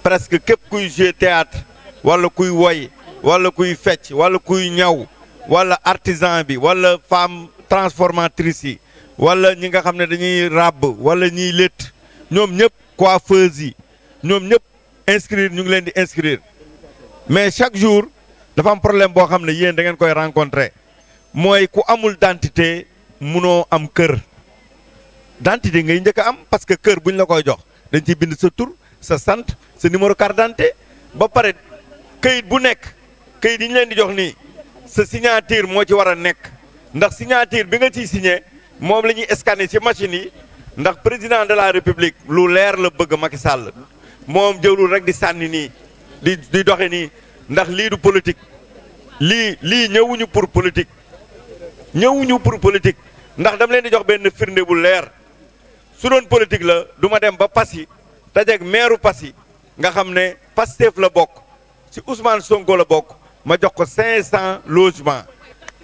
presque képp kuy jouer théâtre walla kuy woy walla kuy fecc walla kuy ñaw walla artisan bi walla femme transformatrice yi walla ñi nga xam ne dañuy ràbb walla ñiy létt ñoom ñëpp coiffeuse yi ñoom ñëpp inscrire ñu ngi leen di inscrire mais chaque jour dafa am problème boo xam ne yéen da ngeen koy rencontrer mooy ku amul identité munoo am kër identité ngay njëkk a am parce que kër bu ñu la koy jox dañ ciy bind sa tur sa sant sa numéro carte d'identité ba pare këyit bu nekk këyit yi ñu leen di jox nii sa signature moo ci war a nekk ndax signature bi nga ciy signé moom la ñuy scanner ci machine yi ndax président de la république lu leer la bëgg Macky Sall moom jëlul rek di sànni nii di doxe nii ndax lii du politique lii ñëwuñu pour politique ñëwuñu pour politique ndax dama leen di jox benn firnde bu leer su doon politique la du ma dem ba Passy dajeeg maire Passy nga xam ne Pastef la bokk ci Ousmane Sonko la bokk ma jox ko 500 logements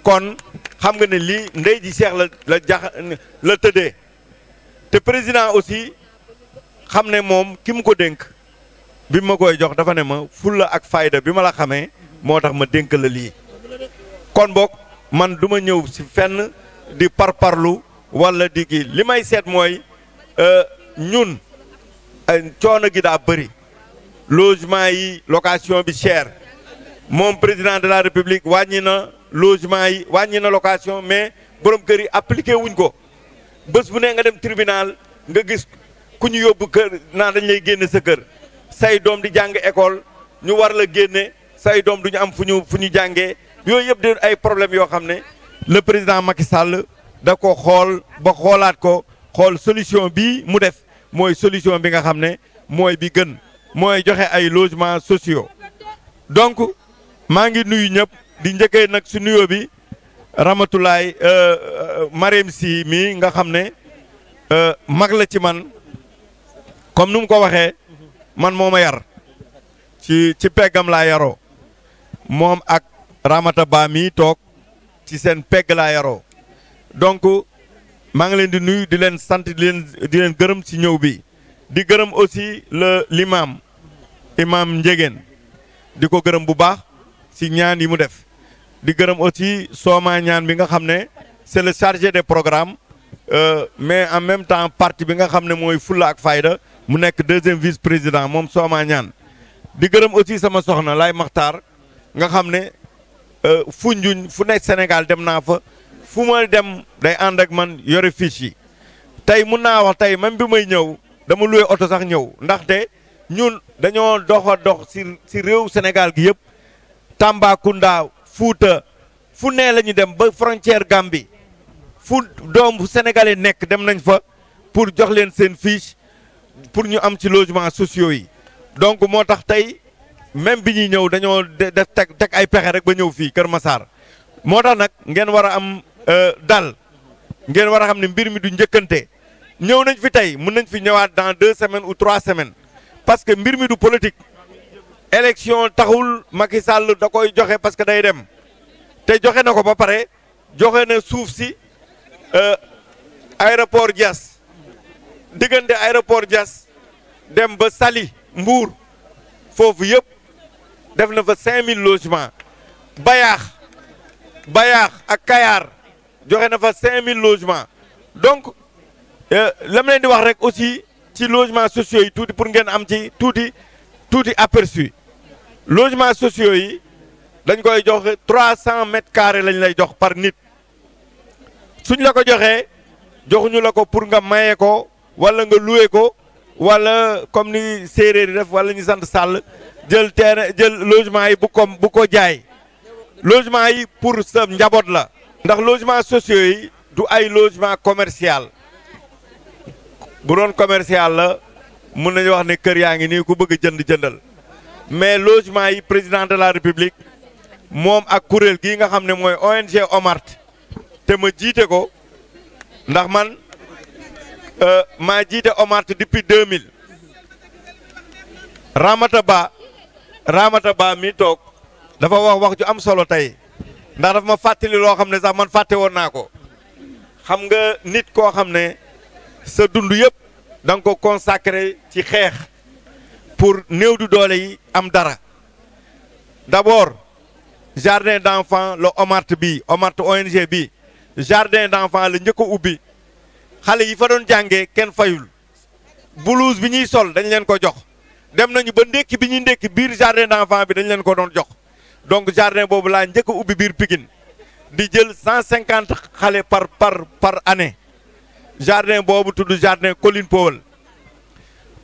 kon xam nga ne lii ndey ji Cheikh la tëddee te président aussi xam ne moom ki mu ko dénk bi ma koy jox dafa ne ma fulla ak fayda bi ma la xamee moo tax ma dénk la lii kon boog man du ma ñëw ci fenn di parparlu walla di kii li may seet mooy ñun coono gi daa bëri logement yi location bi cher moom président de la république wàññi na logement yi wàññi na location mais borom kër yi appliqué wuñ ko bés bu ne nga dem tribunal nga gis ku ñu yóbbu kër naa dañ lay génne sa kër say doom di jàng école ñu war la génne say doom du ñu am fu ñu jàngee yooyu yëpp di ay problème yoo xam ne le président Macky Sall da ko xool ba xoolaat ko xool solution bii mu def mooy solution bi nga xam ne mooy bi gën mooy joxe ay logements sociaux donc maa ngi nuyu ñëpp di njëkkee nag si nuyoo bi Ramatoulaye Marème Sy mi nga xam ne mag la ci man comme nu mu ko waxee man moo ma yar ci peggam laa yaroo moom ak Ramata Ba mi toog ci seen pegg laa yaroo donc maa ngi leen di nuyu di leen sant di leen gërëm ci ñëw bi di gërëm aussi l'imam Ndiéguène di ko gërëm bu baax ci ñaan yi mu def di gërëm aussi Sooma ñaan bi nga xam ne c'est le chargé des programmes mais en même temps parti bi nga xam ne mooy Fulla ak Fayda mu nekk deuxième vice-président moom Sooma ñaan di gërëm aussi sama soxna Lay Maxtaar nga xam ne Foundiougne fu nekk Sénégal dem naa fa fu ma dem day ànd ak man yore fiche yi tey mun naa wax tey même bi may ñëw dama loué oto sax ñëw ndaxte ñun dañoo dox ci réew Sénégal gi yëpp Tambacounda Fuuta fu nee la ñu dem ba frontière Gambie fu doom sénégalais nekk dem nañ fa pour jox leen seen fiche pour ñu am ci logement sociaux yi donc moo tax tey même bi ñuy ñëw dañoo def teg ay pexe rek ba ñëw fii Kër Massar moo tax nag ngeen war a am dal ngeen war a xam ne mbir mi du njëkkante ñëw nañ fi tey mën nañ fi ñëwaat dans 2 semaines ou 3 semaines parce que mbir mi du politique élection taxul Macky Sall da koy joxe parce que day dem te joxe na ko ba pare joxe na suuf si aéroport Diass diggante aéroport Diass dem ba Saly Mbour foofu yëpp def na fa 5000 logements Bayaax ak Kayar joxe na fa 5000 logements donc la ma leen di wax rek aussi ci logements sociaux yi tuuti pour ngeen am ci tuuti aperçu logements sociaux yi dañ koy joxe 300 mètres carrés lañ lay jox par nit suñ la ko joxee joxuñu la ko pour nga maye ko wala nga loué ko wala comme ni séeréer yi def wala ñu sant Sall jël terrain jël logement yi bu ko jaay logement yi pour sa njaboot la. ndax logements sociaux yi du ay logement commercial bu doon commercial la mun nañu wax ne kër yaa ngi nii ku bëgg jënd jëndal mais logement yi président de la république moom ak kuréel gii nga xam ne mooy ONG OMART te ma jiite ko ndax man maa jiite OMART depuis 2000 Ramata Ba mi toog dafa wax ju am solo tey ndax dafa ma fàttali loo xam ne sax man fàtte woon naa ko xam nga nit koo xam ne sa dund yëpp da nga ko consacré ci xeex pour néew du doole yi am dara d'abord jardin d'enfants la OMART ONG bi jardin d'enfants la njëkk a ubbi xale yi fa doon jàngee kenn fayul blouse bi ñuy sol dañ leen ko jox dem nañu ba ndékki bi ñuy ndékki biir jardin d'enfants bi dañ leen ko doon jox donc jardin boobu laa njëkk a ubbi biir Pikine di jël 150 xale par année jardin boobu tudd jardin Colline Powell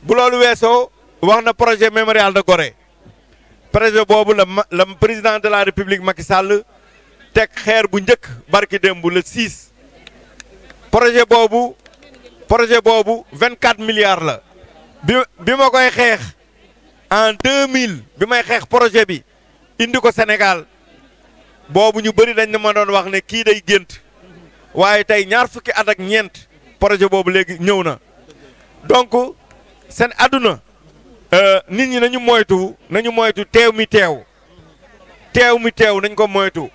bu loolu weesoo wax na projet mémorial de Gorée projet boobu la président de la république Macky Sall teg xeer bu njëkk barki démb le 6 projet boobu 24 milliards la bi ma koy xeex en 2000 bi may xeex projet bi indi ko Sénégal boobu ñu bëri dañ ne ma doon wax ne kii day gént waaye tey ñaar fukki at ak ñeent projet boobu léegi ñëw na donc seen àdduna nit ñi nañu moytu teew mi teew nañ ko moytu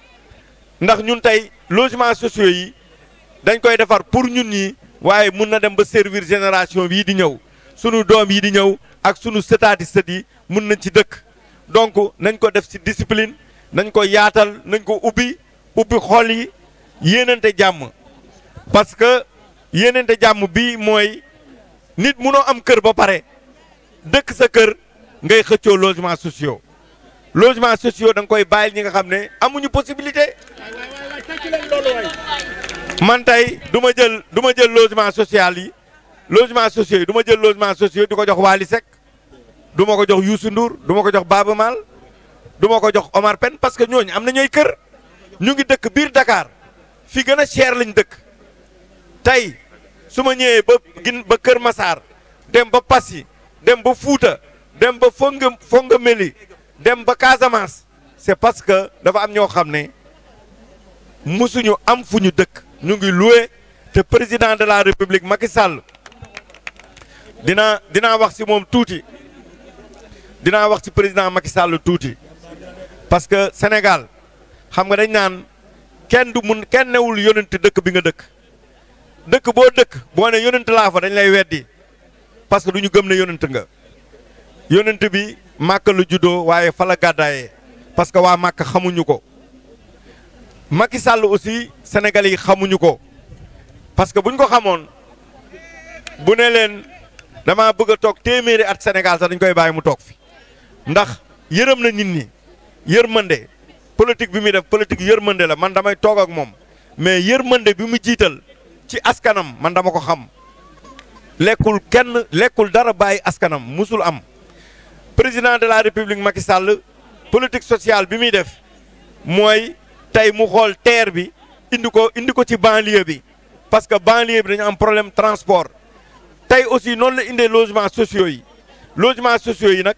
ndax ñun tey logements sociaux yi dañ koy defar pour ñun ñi waaye mun na dem ba servir génération bii di ñëw sunu doom yi di ñëw ak sunu sëtaati sët yi mun nañ ci dëkk donc nañ ko def ci discipline nañ ko yaatal nañ ko ubbi xol yi yéenante jàmm parce que yéenante jàmm bii mooy nit munoo am kër ba pare dëkk sa kër ngay xëccoo logements sociaux da nga koy bàyyil ñi nga xam ne amuñu possibilité man tey du ma jël logement social yi logements sociaux yi du ma jël logements sociaux di ko jox Wally Seck du ma ko jox Youssou Ndour du ma ko jox Baaba Maal du ma ko jox Omar Pène parce que ñooñu am na ñooy kër ñu ngi dëkk biir Dakar fi gën a cher lañ dëkk tey su ma ñëwee ba Kër Massar dem ba Passy dem ba Fouta dem ba Fongolimbi dem ba Casamance c'est parce que dafa am ñoo xam ne musuñu am fu ñu dëkk ñu ngi loué te président de la République Macky Sall dinaa wax ci moom tuuti dinaa wax ci président Macky Sall tuuti parce que Sénégal xam nga dañ naan kenn newul yonent dëkk bi nga dëkk boo ne yonent laa fa dañ lay weddi parce que du ñu gëm ne yonent nga yonent bi Màkka la juddoo waaye fa la gàddaayee parce que waa Màkka xamuñu ko Macky Sall aussi Sénégalais yi xamuñu ko parce que buñ ko xamoon bu ne leen dama bëgg a toog téeméeri at Sénégal sax dañ koy bàyyi mu toog fi ndax yërëm na nit ñi yërmande politique bi muy def politique yërmande la man damay toog ak moom mais yërmande bi mu jiital ci askanam man dama ko xam lekkul dara bàyyi askanam musul am président de la République Macky Sall politique sociale bi muy def mooy tey mu xool terre bi indi ko ci banlieue bi parce que banlieue bi dañu am problème transport tey aussi noonu la indee logements sociaux yi nag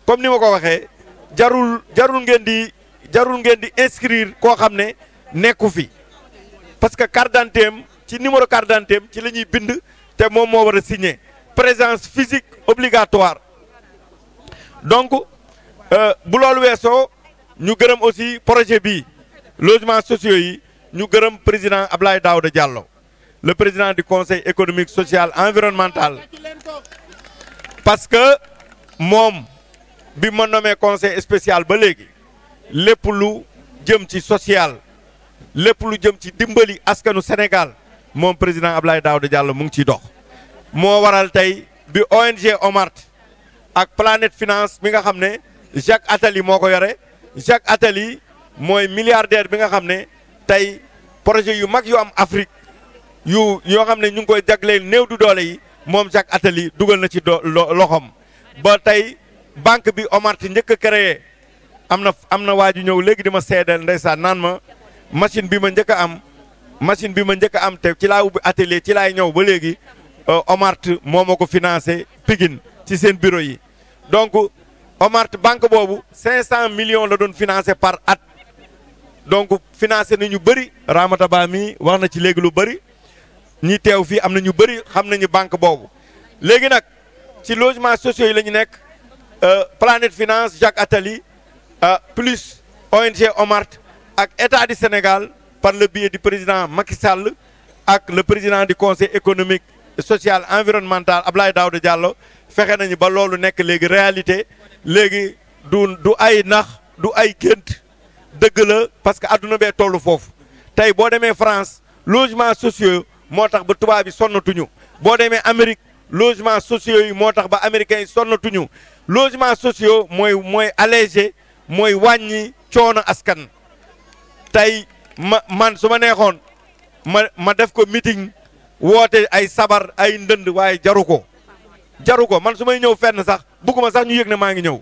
comme ni ma ko waxee jarul ngeen di inscrire koo xam ne nekku fi parce que carte d'identité am ci numéro carte d'identité am ci la ñuy bind te moom moo war a signer présence physique obligatoire donc bu loolu weesoo ñu gërëm aussi projet bi logements sociaux yi ñu gërëm président Abdoulaye Daouda Diallo le président du conseil économique social environnemental parce que moom bi ma nommé conseil spécial ba léegi lépp lu jëm ci social lépp lu jëm ci dimbali askanu Sénégal moom président Abdoulaye Daouda Diallo mu ngi ciy dox moo waral tey bi ONG OMART ak Planète Finance bi nga xam ne Jacques Attali moo ko yore Jacques Attali mooy milliardaire bi nga xam ne tey projet yu mag yu am Afrique yoo xam ne ñu ngi koy jagleel néew du doole yi moom Jacques Attali dugal na ci loxom ba tey banque bi OMART njëkk a créé am na waa ju ñëw léegi di ma seedeel ndeysaan naan ma machine bi ma njëkk a am te ci laa ubbi atelier ci laay ñëw ba léegi OMART moo ma ko financé Pikine ci seen bureau yi donc OMART banque boobu 500 millions la doon financé par at donc financé na ñu bëri Ramata Ba mi wax na ci léegi lu bëri ñi teew fii am na ñu bëri xam nañu banque boobu léegi nag ci logements sociaux yi la ñu nekk Planète Finance Jacques Attali plus ONG OMART ak État du Sénégal par le biais du président Macky Sall ak le président du conseil économique social environnemental Abdoulaye Daouda Diallo fexe nañu ba loolu nekk léegi réalité léegi du ay nax du ay gént dëgg la parce que adduna bee tollu foofu tey boo demee France logements sociaux moo tax ba tubaab yi sonnatuñu boo demee Amérique logements sociaux yi moo tax ba américains yi sonnatuñu logements sociaux mooy allégé mooy wàññi coono askan tey man su ma neexoon ma def ko meeting woote ay sabar ay ndënd waaye jaru ko man su may ñëw fenn sax bugguma sax ñu yëg ne maa ngi ñëw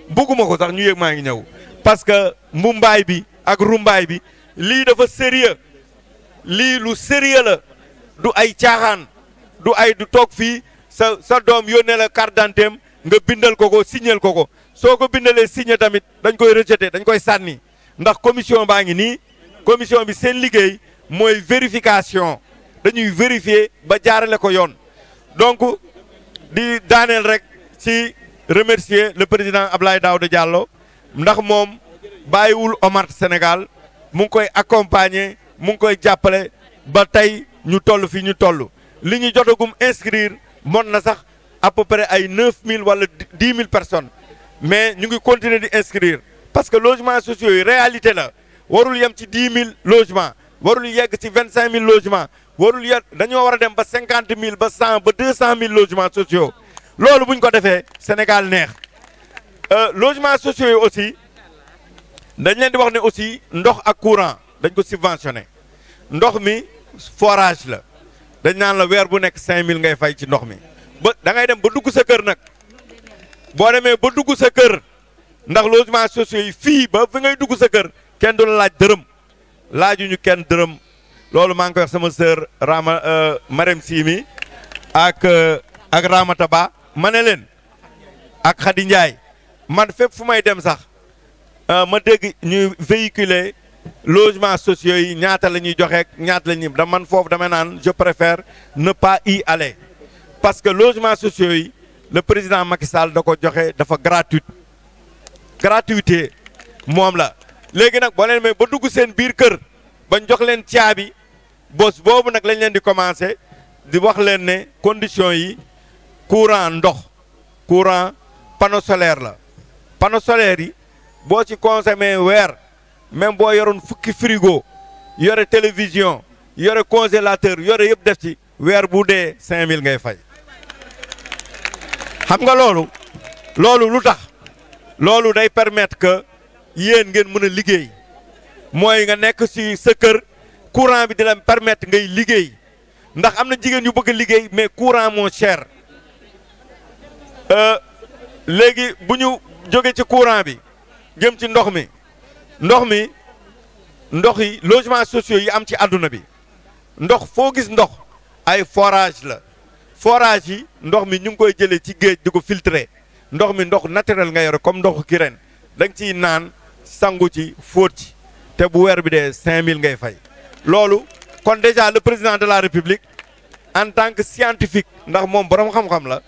bugguma ko sax ñu yëg maa ngi ñëw parce que mbumbaay bi ak rumbaay bi lii dafa sérieux lii lu sérieux la du ay caaxaan du toog fii sa doom yónnee la carte d'identité nga bindal ko signal ko soo ko bindalee signé tamit dañ koy rejeté dañ koy sànni ndax commission baa ngi nii commission bi seen liggéey mooy vérification dañuy vérifier ba jaarale ko yoon donc di daaneel rek ci remercier le président Abdoulaye Daouda Diallo ndax moom bàyyiwul OMART Sénégal mu ngi koy accompagner mu ngi koy jàppale ba tey ñu toll fi ñu toll li ñu jotagum inscrire mën na sax à peu près ay 9000 wala 10 000 personnes mais ñu ngi continuer di inscrire parce que logements sociaux yi réalité la warul yem ci 10 000 logements warul yegg ci 25 000 logements warul yegg dañoo war a dem ba 50 000 ba 100 ba 200 000 logements sociaux loolu bu ñu ko defee Sénégal neex logements sociaux yi aussi dañ leen di wax ne aussi ndox ak courant dañ ko subventionné ndox mi forage la dañ naan la weer bu nekk 5000 ngay fay ci ndox mi ba da ngay dem ba dugg sa kër nag boo demee ba dugg sa kër ndax logements sociaux yi fii ba fi ngay dugg sa kër kenn du la laaj dërëm laajuñu kenn dërëm loolu maa ngi koy wax sama sœur Marème Simi ak Ramata Ba ma ne leen ak Khady Ndiaye man fépp fu may dem sax ma dégg ñuy véhiculer logements sociaux yi ñaata la ñuy joxe ñaata la ñuy da man foofu dama naan je préfère ne pas y aller parce que logements sociaux yi le président Macky Sall da ko joxe dafa gratuité moom la léegi nag boo leen may ba dugg seen biir kër bañ jox leen caabi bos boobu nag lañ leen di commencé di wax leen ne conditions yi courant ndox courant panneau solaire la panneau solaire yi boo ci consommé weer même boo yoroon fukki frigo yore télévision yore congélateur yore yëpp def ci weer bu dee 5000 ngay fay xam nga loolu lu tax loolu day permettre que yéen ngeen mën a liggéey mooy nga nekk ci sa kër courant bi di la permettre ngay liggéey ndax am na jigéen yu bëgg a liggéey mais courant moo cher léegi bu ñu jóge ci courant bi jëm ci ndox yi logements sociaux yi am ci àdduna bi ndox foo gis ndox ay forage la forage yi ndox mi ñu ngi koy jëlee ci géej di ko filtrer ndox mi ndox naturel nga yore comme ndoxu kireen da nga ciy naan sangu ci fóot ci te bu weer bi dee 5000 ngay fay loolu kon déjà le président de la république en tant que scientifique ndax moom borom xam-xam la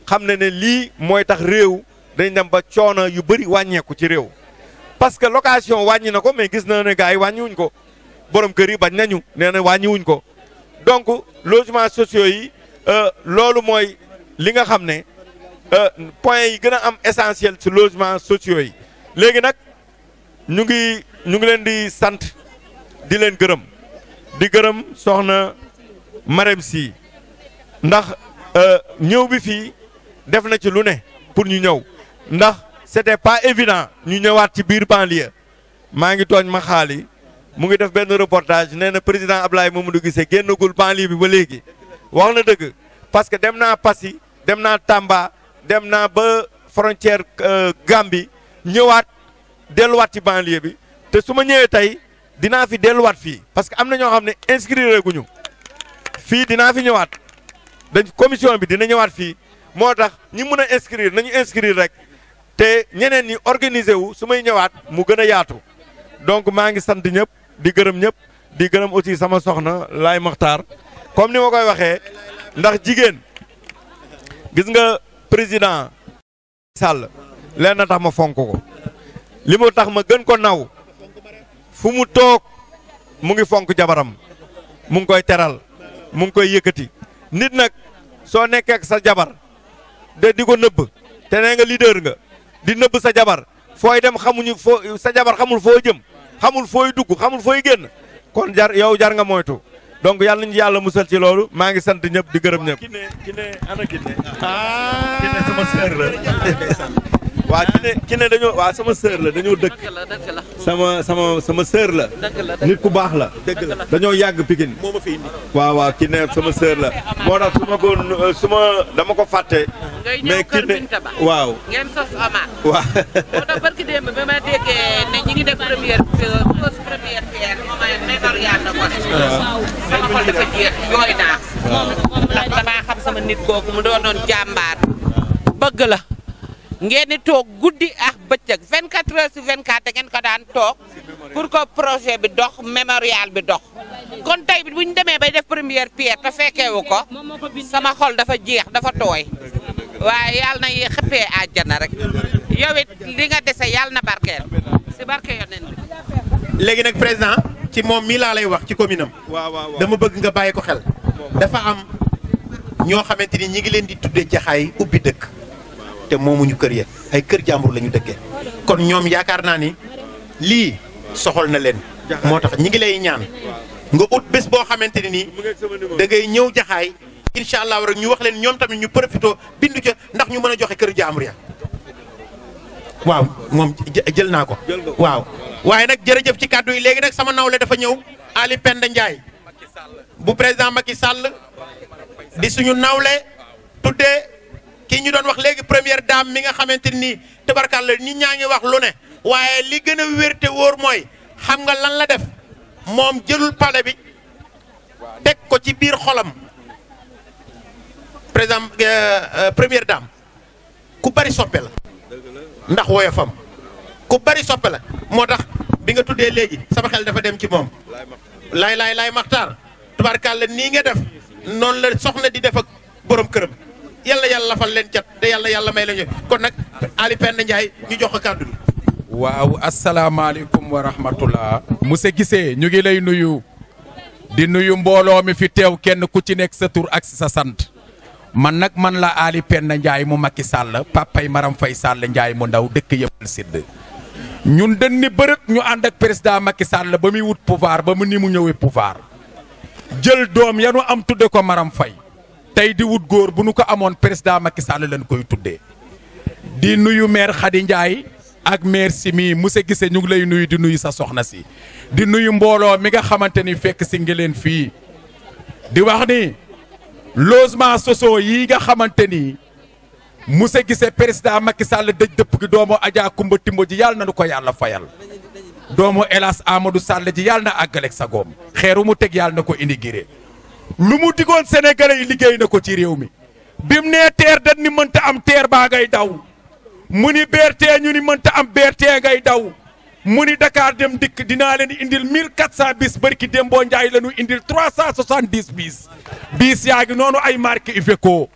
xam ne ne lii mooy tax réew dañ dem ba coono yu bëri wàññeeku ci réew parce que location wàññi na ko mais gis na ne gars yi wàññiwuñ ko borom kër yi bañ nañu nee na wàññiwuñ ko donc logements sociaux yi loolu mooy li nga xam ne point yi gën a am essentiel ci logements sociaux yi léegi nag ñu ngi leen di sant di leen gërëm di gërëm soxna Marème Sy ndax ñëw bi fii def na ci lu ne pour ñu ñëw ndax c'était pas évident ñu ñëwaat ci biir banlieue maa ngi tooñ ma xaali mu ngi def benn reportage nee na président Abdoulaye Mamadou Guissé génnagul banlieue bi ba léegi wax na dëgg parce que dem naa Passy dem naa Tamba dem naa ba frontière Gambie ñëwaat delluwaat ci banlieue bi te su ma ñëwee tey dinaa fi delluwaat fii parce que am na ñoo xam ne inscrire guñu fii dinaa fi ñëwaat dañ commission bi dina ñëwaat fii moo tax ñi mën a inscrire nañu inscrire rek te ñeneen ñi organiser wu su may ñëwaat mu gën a yaatu donc maa ngi sant ñëpp di gërëm ñëpp di gërëm aussi sama soxna Laay Maxtaar comme ni ma koy waxee ndax jigéen gis nga président Sall leen na tax ma fonk ko li mu tax ma gën ko naw fu mu toog mu ngi fonk jabaram mu ngi koy teral mu ngi koy yëkkati nit nag soo nekkee ak sa jabar de di ko nëbb te nee nga leader nga di nëbb sa jabar fooy dem xamuñu foo sa jabar xamul foo jëm xamul fooy dugg xamul fooy génn kon jar nga moytu donc yàlla nañu yàlla musal ci loolu maa ngi sant ñëpp di gërëm ñëpp. Kiné ana Kiné. Kiné sama sœur la. waa Kiné dañoo waa sama sœur la dañoo dëkk. sama sœur la. nit ku baax la. dañoo yàgg Pikine. moo ma fi indi. waaw Kiné sama sœur la. moo tax su ma dama ko fàtte. mais Kiné waaw. ngeen sos Omar. waaw. moo tax barki démb bi ma déggee ne ñi ngi def première pierre mémorial na ko def. sama xol dafa jeex jooy naa. ndax damaa xam sama nit kooku mu doonoon jàmbaar bëgg la. ngeen di toog guddi ak bëccëg 24 heures sur 24 da ngeen ko daan toog pour que projet bi dox mémorial bi dox kon tey bi bu ñu demee bay def première pierre te fekkeewu ko sama xol dafa jeex dafa tooy waaye yàlla na yi xëppee àjjana rek yow it li nga dese yàlla na barkeel si barke yonent bi. léegi nag président ci moom mii laa lay wax ci commune am. waaw dama bëgg nga bàyyi ko xel. dafa am ñoo xamante ni ñi ngi leen di tuddee jaxaay ubbi dëkk. te moomuñu kër ya ay kër jàmbur la ñu dëkkee kon ñoom yaakaar naa ni lii soxal na leen moo tax ñi ngi lay ñaan nga ut bés boo xamante ne nii da ngay ñëw jaxaay incha allah rek ñu wax leen ñoom tamit ñu profité bindu ca ndax ñu mën a joxe kër jàmbur ya waaw moom jël naa ko waaw waaye nag jërëjëf ci kàddu yi léegi nag sama nawle dafa ñëw Ali Penda Ndiaye bu président Macky Sall di suñu nawle tuddee kii ñu doon wax léegi première dame mi nga xamante ni tabarkàlla nit ñaa ngi wax lu ne waaye li gën a wér te wóor mooy xam nga lan la def moom jëlul palais bi teg ko ci biir xolam président première dame ku bari soppe la ndax woyofam ku bari soppe la moo tax bi nga tuddee léegi sama xel dafa dem ci moom laay maxtaar tabarkàlla nii nga def noonu la soxna di def ak borom këram yàlla yàlla lafal leen cat te yàlla may la ñu kon nag Ali Penda Ndiaye ñu jox ko kàddu gi. waaw asalaamaaleykum wa rahmatullah monsieur Guissé ñu ngi lay nuyu di nuyu mbooloo mi fi teew kenn ku ci nekk sa tur ak sa sant man nag man la Ali Penda Ndiaye mu Macky Sall papay Maram Faye Sall Ndiaye mu ndaw dëkk Yeumbeul Sud ñun dañ ni bërët ñu ànd ak président Macky Sall ba muy wut pouvoir ba mu ni mu ñëwee pouvoir jël doom yanu am tudde ko Maram Faye tey di wut góor bu nu ko amoon président Macky Sall lañ koy tuddee di nuyu maire Khady Ndiaye ak maire Simi monsieur Guissé ñu ngi lay nuyu di nuyu sa soxna si di nuyu mbooloo mi nga xamante ni fekk si ngi leen fii di wax ni logement sociaux yi nga xamante ni monsieur Guissé président Macky Sall dëj dëpp gi doomu Adja Kumba Timbo ji yàlla na nu ko yàlla fayal doomu Elas Amadou Sall ji yàlla na àggaleeg sa goom xeeru mu teg yàlla na ko indi lu mu digoon Sénégalais yi liggéey na ko ci réew mi bi mu nee teer dañ ni mënta am teer baa ngay daw mu ni BRT ñu ni mënta am BRT ngay daw mu ni Dakar dem dikk dinaa leen indil 1400 bis barki Dembo Ndiaye la ñu indil 370 bis yaa ngi noonu ay marque Iveco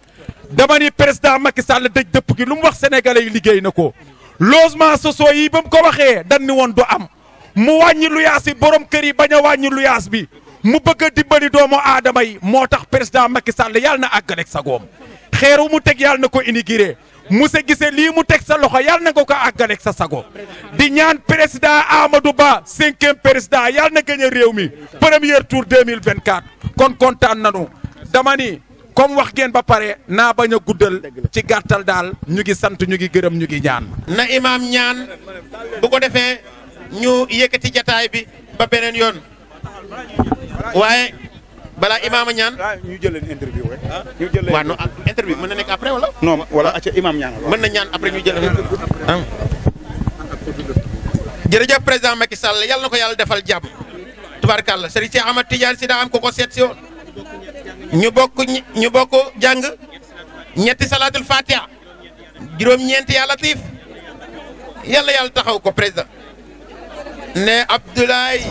dama ni président Macky Sall dëj dëpp gi lu mu wax Sénégalais yi liggéey na ko logement sociaux yi ba mu ko waxee dañ ni woon du am mu wàññi luyaas yi borom kër yi bañ a wàññi luyaas bi mu bëgg a dimbali doomu aadama yi moo tax président Macky Sall yàlla na àggaleeg sa goom xeeru mu teg yàlla na ko inauguré monsieur Guissé lii mu teg sa loxo yàlla na nga ko àggaleeg sa sago di ñaan président Amadou Ba 5e président yàlla na gagné réew mi premier tour 2024 kon kontaan nanu dama ni comme wax ngeen ba pare naa bañ a guddal ci gàttal daal ñu ngi sant ñu ngi gërëm ñu ngi ñaan. na imaam ñaan bu ko defee ñu yëkkati jataay bi ba beneen yoon. waaye balaa imaam ñaan ñu jël leen interview rek ñu jël leen waaw non interview mën na nekk après wala. non wala acca imaam ñaan mën na ñaan après ñu jël jërëjëf président Macky Sall yàlla na ko yàlla defal jàmm tubaarkàlla Serigne Cheikh Ahmad Tidiane si daa am ko ko seet si woon ñu bokk jàng ñetti salaatul fatiha juróom-ñeenti ya latif yàlla taxaw ko président ne Abdoulaye